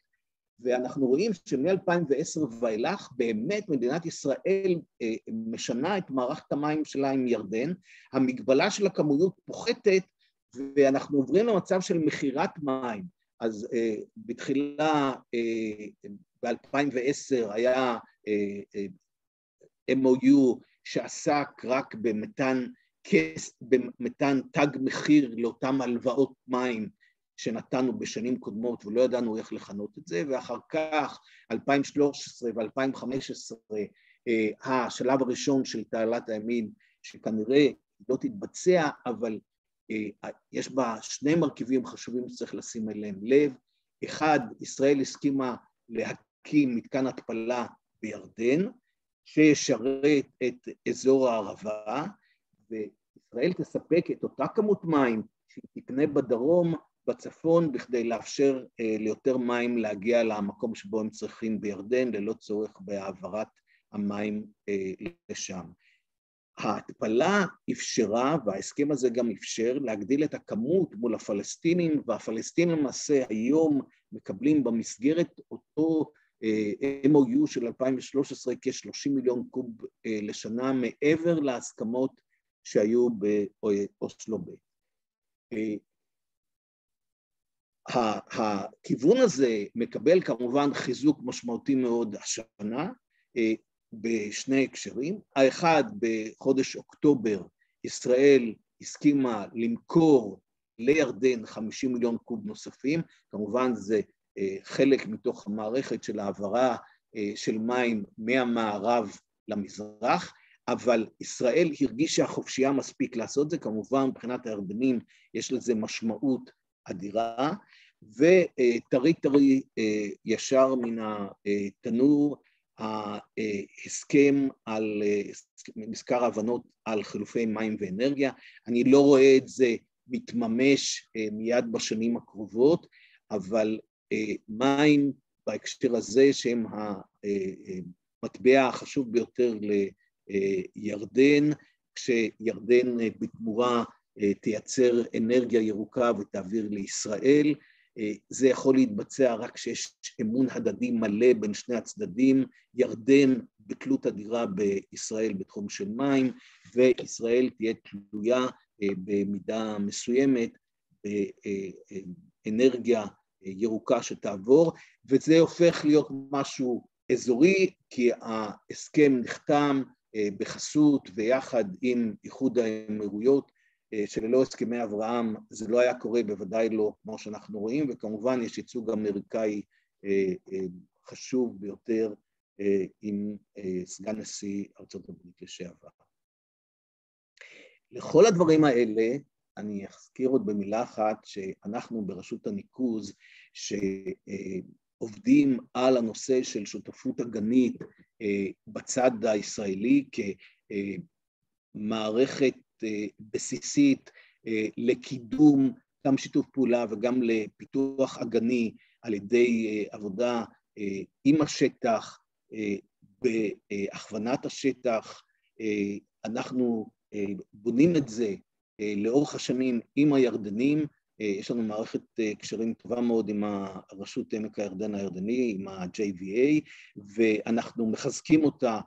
ואנחנו רואים שמ-2010 ואילך באמת מדינת ישראל משנה את מערכת המים שלה עם ירדן, המגבלה של הכמויות פוחתת, ואנחנו עוברים למצב של מחירת מים. אז בתחילה ב-2010 היה MOU שעסק רק במתן תג מחיר לאותם הלוואות מים שנתנו בשנים קודמות ולא ידענו איך לכנות את זה, ואחר כך 2013 ו-2015 השלב הראשון של תעלת הימין שכנראה לא תתבצע, אבל יש בה שני מרכיבים חשובים שצריך לשים אליהם לב. אחד, ישראל הסכימה להקים מתקן התפלה בירדן, שישרת את אזור הערבה, וישראל תספק את אותה כמות מים שתקנה בדרום, בצפון, בכדי לאפשר ליותר מים להגיע למקום שבו הם צריכים בירדן, ללא צורך בהעברת המים לשם. ההתפלה אפשרה, וההסכם הזה גם אפשר, להגדיל את הכמות מול הפלסטינים, והפלסטינים למעשה היום מקבלים במסגרת אותו MOU של 2013 כ-30 מיליון קוב לשנה, מעבר להסכמות שהיו באוסלו ב'. הכיוון הזה מקבל כמובן חיזוק משמעותי מאוד השנה, בשני הקשרים. האחד, בחודש אוקטובר, ישראל הסכימה למכור לירדן 50 מיליון קוב נוספים, כמובן זה חלק מתוך המערכת של העברה של מים מהמערב למזרח, אבל ישראל הרגישה חופשייה מספיק לעשות זה, כמובן מבחינת הירדנים יש לזה משמעות אדירה, וטרי טרי ישר מן התנור, ההסכם על מזכר ההבנות על חילופי מים ואנרגיה. אני לא רואה את זה מתממש מיד בשנים הקרובות, אבל מים בהקשר הזה שהם המטבע החשוב ביותר לירדן, כשירדן בתמורה תייצר אנרגיה ירוקה ותעביר לישראל, זה יכול להתבצע רק כשיש אמון הדדי מלא בין שני הצדדים, ירדן בתלות אדירה בישראל בתחום של מים, וישראל תהיה תלויה במידה מסוימת באנרגיה ירוקה שתעבור, וזה הופך להיות משהו אזורי, כי ההסכם נחתם בחסות ויחד עם איחוד האמירויות, שללא הסכמי אברהם זה לא היה קורה, בוודאי לא כמו שאנחנו רואים, וכמובן יש ייצוג אמריקאי חשוב ביותר עם סגן נשיא ארצות הברית לשעבר. לכל הדברים האלה, אני אזכיר עוד במילה אחת שאנחנו ברשות הניקוז, שעובדים על הנושא של שותפות אגנית בצד הישראלי כמערכת בסיסית לקידום גם שיתוף פעולה וגם לפיתוח אגני על ידי עבודה עם השטח, בהכוונת השטח. אנחנו בונים את זה לאורך השנים עם הירדנים, יש לנו מערכת קשרים טובה מאוד עם הרשות עמק הירדן הירדני, עם ה-JVA, ואנחנו מחזקים אותה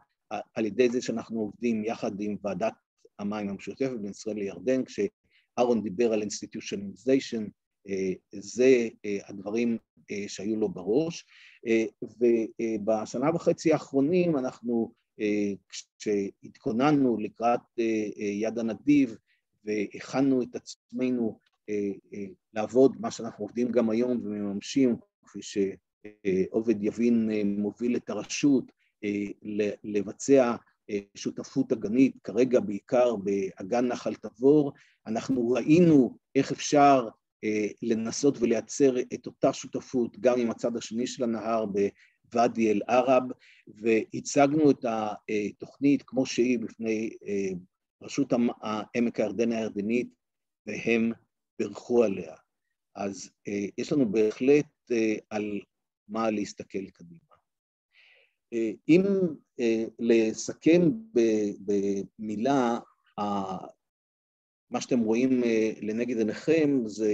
על ידי זה שאנחנו עובדים יחד עם ועדת המים המשותפת בין ישראל לירדן, כשאהרון דיבר על institutionalization, זה הדברים שהיו לו בראש, ובשנה וחצי האחרונים אנחנו, כשהתכוננו לקראת יד הנדיב, והכנו את עצמנו לעבוד, מה שאנחנו עובדים גם היום ומממשים, כפי שעובד יבין מוביל את הרשות, לבצע שותפות אגנית, כרגע בעיקר באגן נחל תבור, אנחנו ראינו איך אפשר לנסות ולייצר את אותה שותפות גם עם הצד השני של הנהר בוואדי אל-ערב, והצגנו את התוכנית כמו שהיא בפני רשות עמק הירדן הירדנית, והם ברכו עליה. אז יש לנו בהחלט על מה להסתכל קדימה. אם לסכם במילה, מה שאתם רואים לנגד עיניכם זה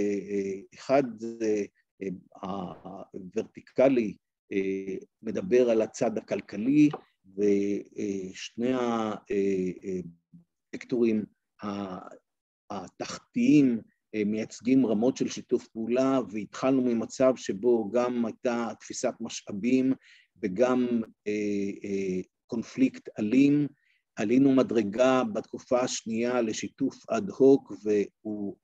אחד, הוורטיקלי מדבר על הצד הכלכלי, ושני האקטורים התחתיים מייצגים רמות של שיתוף פעולה, והתחלנו ממצב שבו גם הייתה תפיסת משאבים וגם קונפליקט אלים. עלינו מדרגה בתקופה השנייה לשיתוף אד הוק,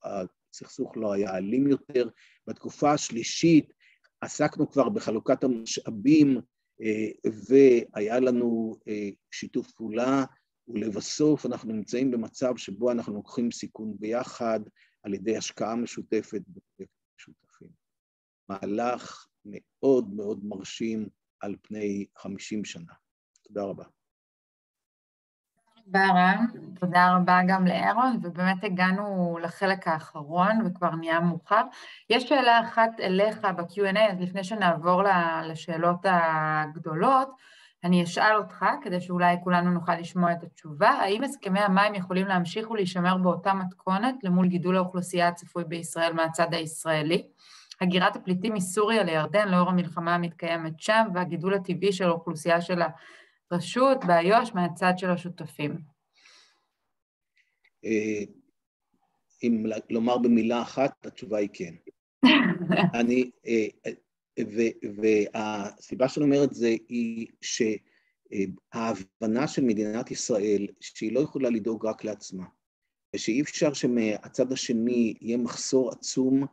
והסכסוך לא היה אלים יותר. בתקופה השלישית עסקנו כבר בחלוקת המשאבים, והיה לנו שיתוף פעולה, ולבסוף אנחנו נמצאים במצב שבו אנחנו לוקחים סיכון ביחד על ידי השקעה משותפת בשותפים. מהלך מאוד מאוד מרשים על פני 50 שנה. תודה רבה. תודה רבה, תודה רבה גם לאהרון, ובאמת הגענו לחלק האחרון וכבר נהיה מאוחר. יש שאלה אחת אליך ב-Q&A, אז לפני שנעבור לשאלות הגדולות, אני אשאל אותך, כדי שאולי כולנו נוכל לשמוע את התשובה, האם הסכמי המים יכולים להמשיך ולהישמר באותה מתכונת למול גידול האוכלוסייה הצפוי בישראל מהצד הישראלי? הגירת הפליטים מסוריה לירדן לאור המלחמה המתקיימת שם, והגידול הטבעי של האוכלוסייה של הרשות באיו"ש מהצד של השותפים. אם לומר במילה אחת, התשובה היא כן. והסיבה שאני אומר את זה היא שההבנה של מדינת ישראל, שהיא לא יכולה לדאוג רק לעצמה, ושאי אפשר שמהצד השני יהיה מחסור עצום,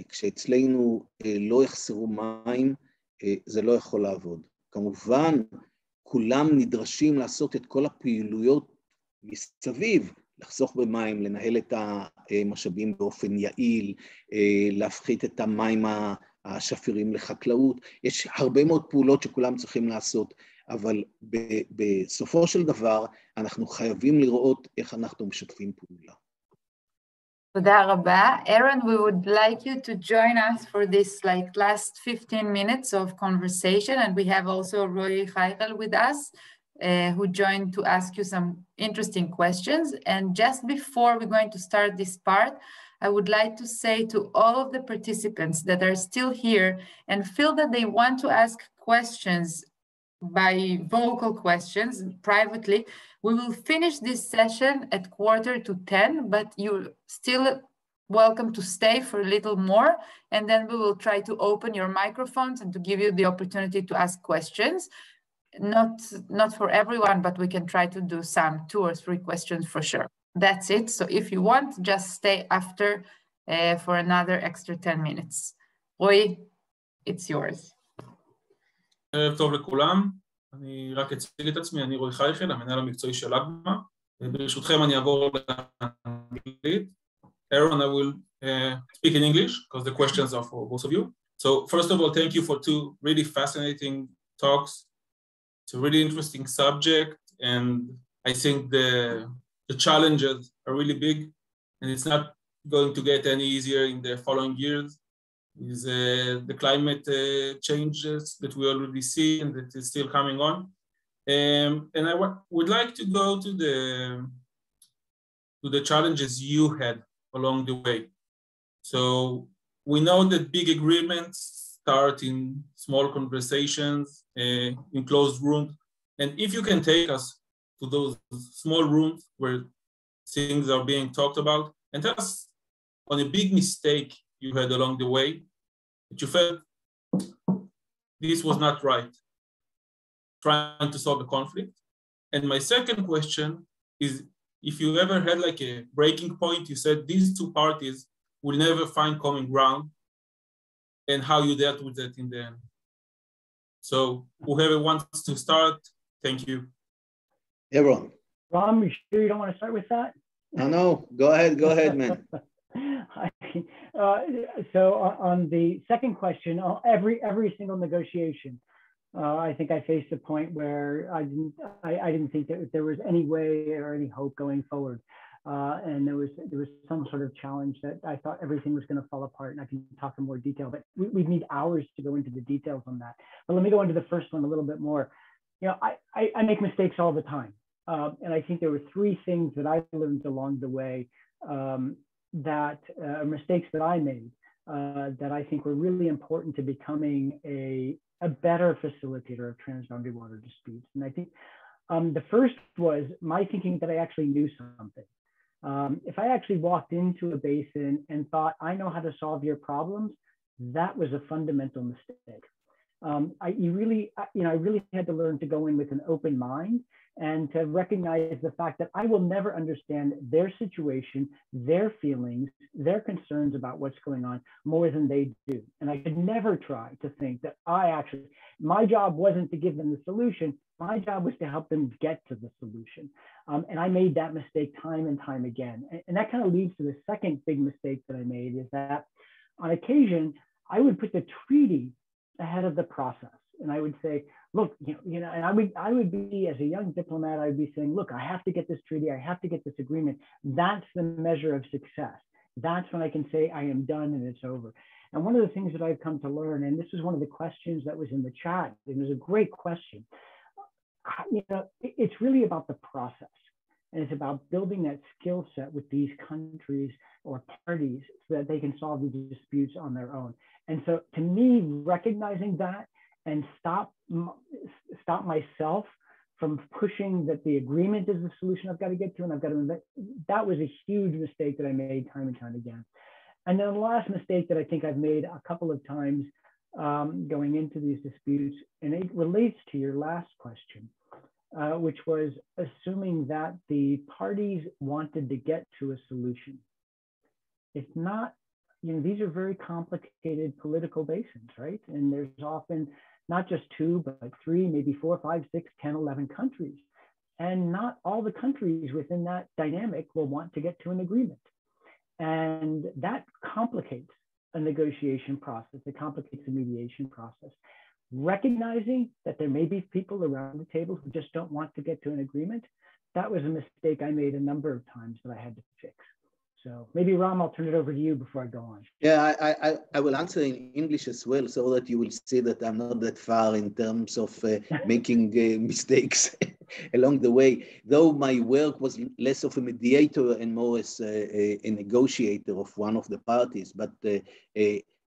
כשאצלנו לא יחסרו מים, זה לא יכול לעבוד. כמובן, כולם נדרשים לעשות את כל הפעילויות מסביב, לחסוך במים, לנהל את המשאבים באופן יעיל, להפחית את המים השפירים לחקלאות. יש הרבה מאוד פעולות שכולם צריכים לעשות, אבל בסופו של דבר אנחנו חייבים לראות איך אנחנו משתפים פעולה. תודה רבה. Aaron, we would like you to join us for this last 15 minutes of conversation, and we have also Roy Heichel with us, who joined to ask you some interesting questions. And just before we're going to start this part, I would like to say to all of the participants that are still here and feel that they want to ask questions by vocal questions privately, we will finish this session at 9:45, but you're still welcome to stay for a little more, and then we will try to open your microphones and to give you the opportunity to ask questions. Not for everyone, but we can try to do some 2 or 3 questions for sure. That's it. So if you want, just stay after for another extra 10 minutes. Roy, it's yours. ערב טוב לכולם, אני רק אציג את עצמי, אני רועי חייכל, המנהל המקצועי של אגמה, ברשותכם אני אעבור לאנגלית. Aaron, I will speak in English because the questions are for both of you. So first of all, thank you for 2 really fascinating talks. It's a really interesting subject, and I think the challenges are really big, and it's not going to get any easier in the following years. Is the climate changes that we already see and that is still coming on. And I would like to go to the challenges you had along the way. So we know that big agreements start in small conversations, in closed rooms. And if you can take us to those small rooms where things are being talked about and tell us on a big mistake you had along the way, that you felt this was not right, trying to solve the conflict. And my second question is, if you ever had like a breaking point, you said these 2 parties will never find common ground, and how you dealt with that in the end. So whoever wants to start, thank you. Aaron. Ram, you sure you don't want to start with that? No, go ahead, man. So on the second question, every single negotiation, I think I faced a point where I didn't think that there was any way or any hope going forward, and there was some sort of challenge that I thought everything was going to fall apart. And I can talk in more detail, but we'd need hours to go into the details on that. But let me go into the first one a little bit more. You know, I make mistakes all the time, and I think there were 3 things that I learned along the way. That mistakes that I made that I think were really important to becoming a better facilitator of transboundary water disputes. And I think the first was my thinking that I actually knew something. If I actually walked into a basin and thought, I know how to solve your problems, that was a fundamental mistake. I really had to learn to go in with an open mind and to recognize the fact that I will never understand their situation, their feelings, their concerns about what's going on more than they do. And I could never try to think that my job wasn't to give them the solution. My job was to help them get to the solution. And I made that mistake time and time again. And that kind of leads to the second big mistake that I made, is that on occasion, I would put the treaty ahead of the process. And I would say, look, and I would be, as a young diplomat, I would be saying, look, I have to get this treaty, I have to get this agreement. That's the measure of success. That's when I can say I am done and it's over. And one of the things that I've come to learn, and this was one of the questions that was in the chat, it was a great question. It's really about the process. And it's about building that skill set with these countries or parties so that they can solve these disputes on their own. And so to me, recognizing that and stop myself from pushing that the agreement is the solution I've got to get to, and I've got to invent, that was a huge mistake that I made time and time again. And then the last mistake that I think I've made a couple of times going into these disputes, and it relates to your last question, which was assuming that the parties wanted to get to a solution. It's not, these are very complicated political basins, right? And there's often not just 2, but like 3, maybe 4, 5, 6, 10, 11 countries. And not all the countries within that dynamic will want to get to an agreement. And that complicates a negotiation process. It complicates the mediation process. Recognizing that there may be people around the table who just don't want to get to an agreement, that was a mistake I made a number of times that I had to fix. So maybe, Ram, I'll turn it over to you before I go on. Yeah, I will answer in English as well, so that you will see that I'm not that far in terms of making mistakes along the way, though my work was less of a mediator and more as a negotiator of one of the parties. But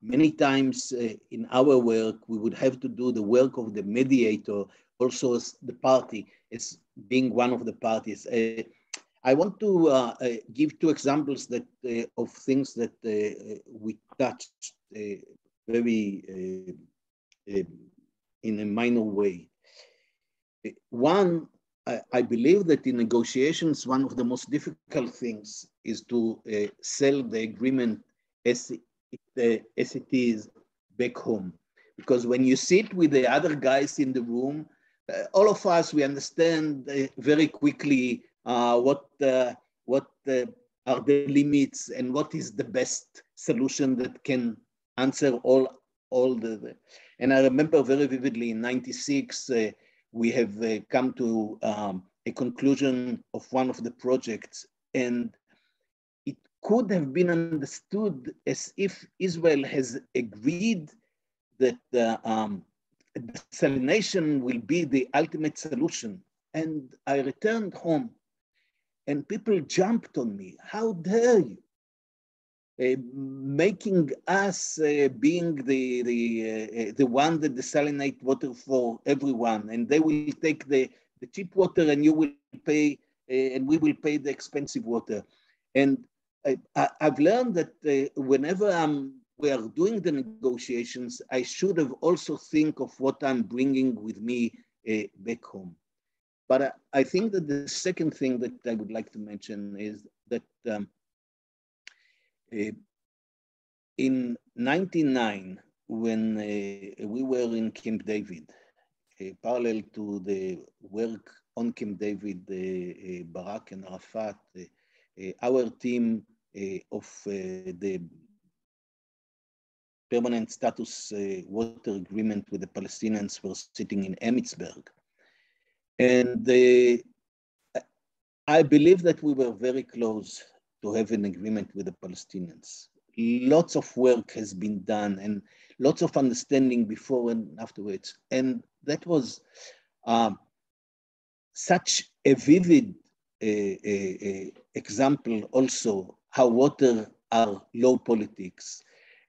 many times in our work, we would have to do the work of the mediator also as the party, as being one of the parties. I want to give 2 examples that of things that we touched very in a minor way. One, I believe that in negotiations, one of the most difficult things is to sell the agreement as it is back home. Because when you sit with the other guys in the room, all of us, we understand very quickly what are the limits and what is the best solution that can answer all the. And I remember very vividly in '96, we have come to a conclusion of one of the projects, and it could have been understood as if Israel has agreed that desalination will be the ultimate solution. And I returned home, and people jumped on me. How dare you? Making us being the one that desalinate water for everyone, and they will take the cheap water, and you will pay, and we will pay the expensive water. And I've learned that whenever we are doing the negotiations, I should have also think of what I'm bringing with me back home. But I think that the second thing that I would like to mention is that in '99, when we were in Camp David, parallel to the work on Camp David, Barak and Arafat, our team of the permanent status water agreement with the Palestinians were sitting in Emmitsburg. And I believe that we were very close to have an agreement with the Palestinians. Lots of work has been done and lots of understanding before and afterwards. And that was such a vivid example also how water are low politics.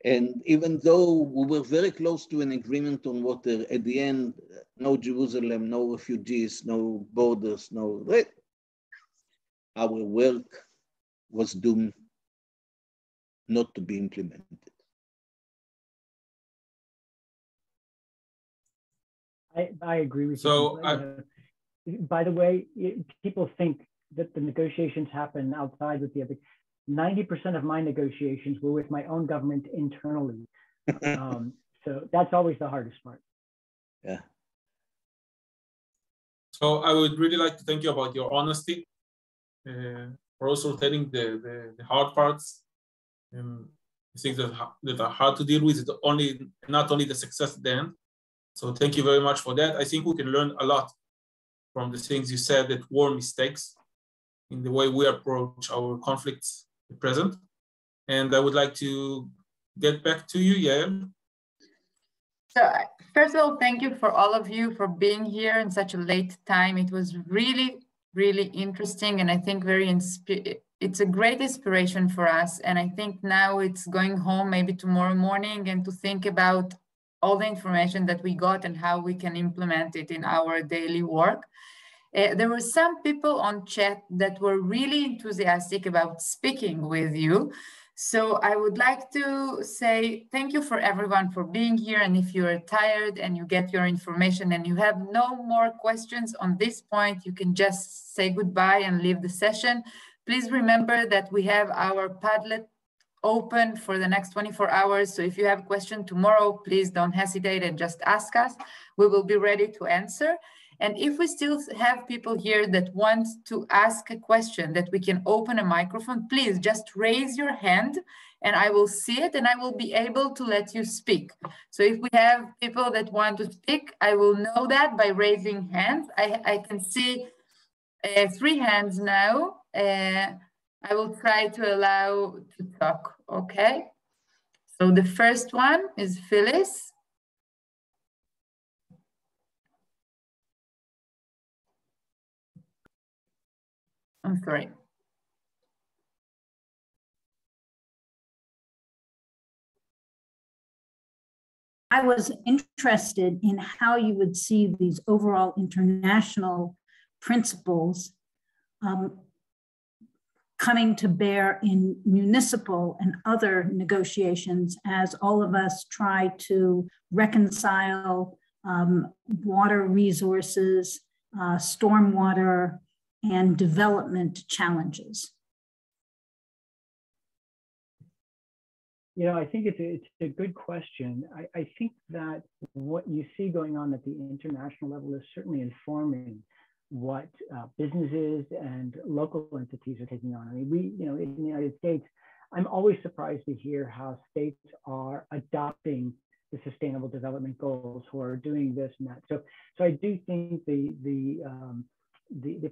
And even though we were very close to an agreement on water, at the end, no Jerusalem, no refugees, no borders, no, our work was doomed not to be implemented. I agree with you. By the way, people think that the negotiations happen outside with the other. 90% of my negotiations were with my own government internally. So that's always the hardest part. Yeah. So I would really like to thank you about your honesty, for also telling the hard parts, things that are hard to deal with. It's not only the success at the end. So thank you very much for that. I think we can learn a lot from the things you said that were mistakes in the way we approach our conflicts at present. And I would like to get back to you, Yael. So first of all, thank you for all of you for being here in such a late time. It was really really interesting, and I think it's a great inspiration for us. And I think now it's going home maybe tomorrow morning and to think about all the information that we got and how we can implement it in our daily work. There were some people on chat that were really enthusiastic about speaking with you. So I would like to say thank you for everyone for being here. And if you're tired and you get your information and you have no more questions on this point, you can just say goodbye and leave the session. Please remember that we have our Padlet open for the next 24 hours. So if you have a question tomorrow, please don't hesitate and just ask us. We will be ready to answer. And if we still have people here that want to ask a question that we can open a microphone, please just raise your hand and I will see it and I will be able to let you speak. So if we have people that want to speak, I will know that by raising hands. I can see 3 hands now. I will try to allow to talk, okay? So the first one is Phyllis. I'm sorry. I was interested in how you would see these overall international principles coming to bear in municipal and other negotiations as all of us try to reconcile water resources, stormwater, and development challenges. You know, I think it's a good question. I think that what you see going on at the international level is certainly informing what businesses and local entities are taking on. I mean, you know, in the United States, I'm always surprised to hear how states are adopting the Sustainable Development Goals, who are doing this and that. So I do think the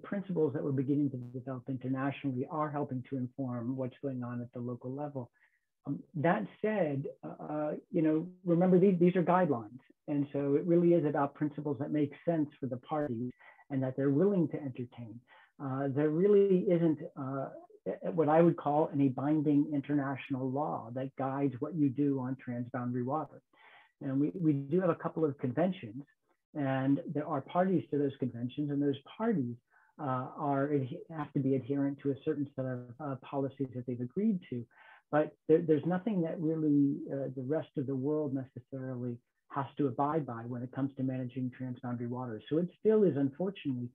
principles that we're beginning to develop internationally are helping to inform what's going on at the local level. That said, you know, remember these are guidelines. And so it really is about principles that make sense for the parties and that they're willing to entertain. There really isn't what I would call any binding international law that guides what you do on transboundary water. And we do have a couple of conventions, and there are parties to those conventions, and those parties have to be adherent to a certain set of policies that they've agreed to. But there's nothing that really the rest of the world necessarily has to abide by when it comes to managing transboundary waters. So it still is, unfortunately,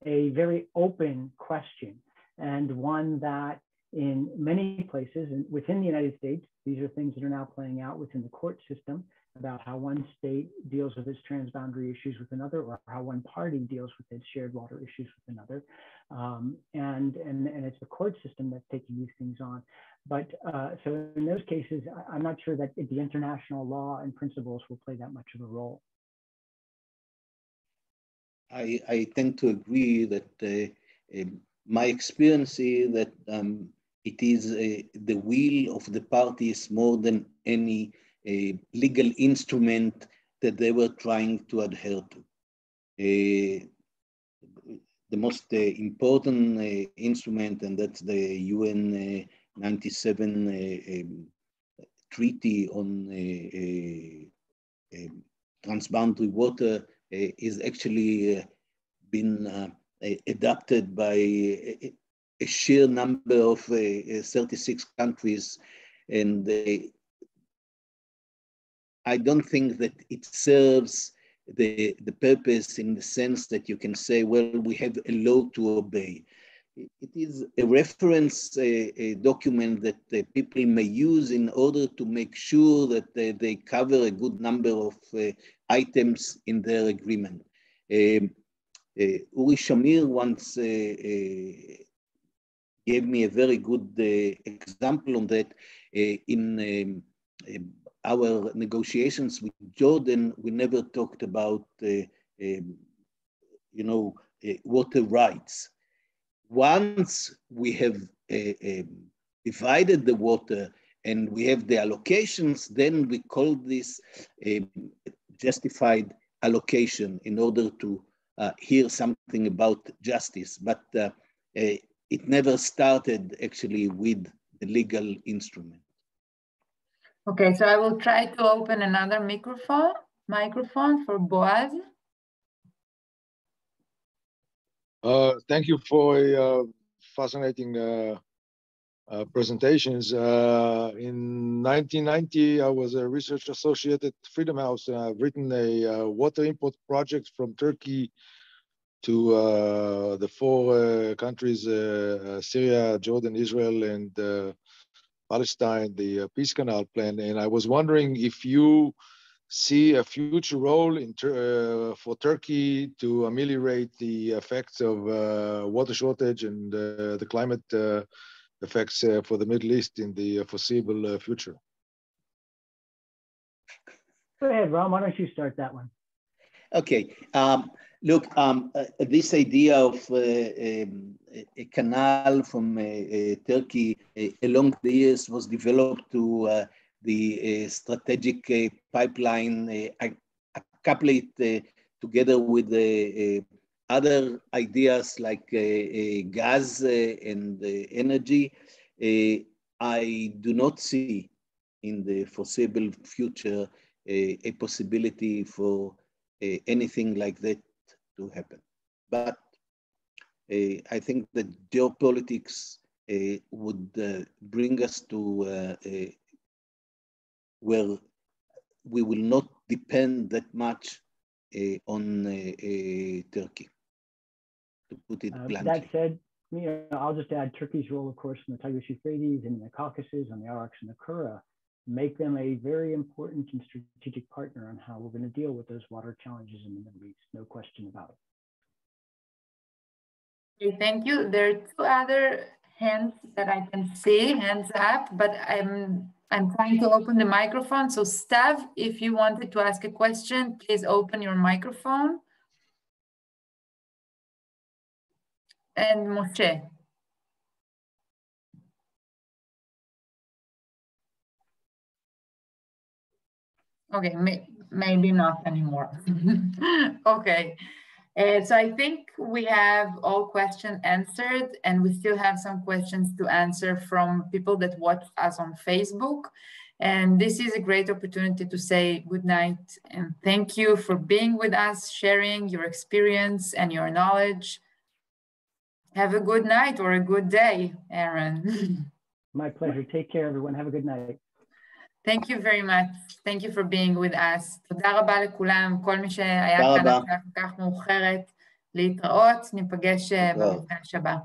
a very open question, and one that in many places and within the United States, these are things that are now playing out within the court system about how one state deals with its transboundary issues with another, or how one party deals with its shared water issues with another. And it's the court system that's taking these things on. But so in those cases, I'm not sure that the international law and principles will play that much of a role. I tend to agree that my experience is that it is the will of the parties more than any legal instrument that they were trying to adhere to. The most important instrument, and that's the UN 97 Treaty on transboundary water, is actually been adopted by a sheer number of 36 countries, and I don't think that it serves the purpose in the sense that you can say, well, we have a law to obey. It is a reference a document that people may use in order to make sure that they cover a good number of items in their agreement. Uri Shamir once gave me a very good example on that. In our negotiations with Jordan, we never talked about water rights. Once we have divided the water and we have the allocations, then we call this justified allocation in order to hear something about justice, but it never started actually with the legal instrument. Okay, so I will try to open another microphone for Boaz. Thank you for fascinating presentations. In 1990, I was a research associate at Freedom House, and I've written a water import project from Turkey to the four countries, Syria, Jordan, Israel, and Palestine, the Peace Canal Plan. And I was wondering if you see a future role for Turkey to ameliorate the effects of water shortage and the climate effects for the Middle East in the foreseeable future. Go ahead, Ron. Why don't you start that one? Okay. Look, this idea of a canal from Turkey along the years was developed to the strategic pipeline, couple it together with other ideas like gas and energy. I do not see in the foreseeable future a possibility for anything like that to happen. But I think that geopolitics would bring us to where we will not depend that much on Turkey, to put it bluntly. That said, I'll just add Turkey's role, of course, in the Tigris-Euphrates and the Caucasus and the Araks and the Kura, make them a very important and strategic partner on how we're going to deal with those water challenges in the Middle East, no question about it. Okay, thank you. There are two other hands that I can see, hands up, but I'm trying to open the microphone. So Stav, if you wanted to ask a question, please open your microphone. And Moshe. Okay, maybe not anymore. Okay, so I think we have all questions answered, and we still have some questions to answer from people that watch us on Facebook. And this is a great opportunity to say good night and thank you for being with us, sharing your experience and your knowledge. Have a good night or a good day, Aaron. My pleasure. Take care, everyone. Have a good night. Thank you very much. Thank you for being with us. תודה רבה לכולם, כל מי שהיה כאן עד כך מאוחרת. להתראות, ניפגש במפגש הבא.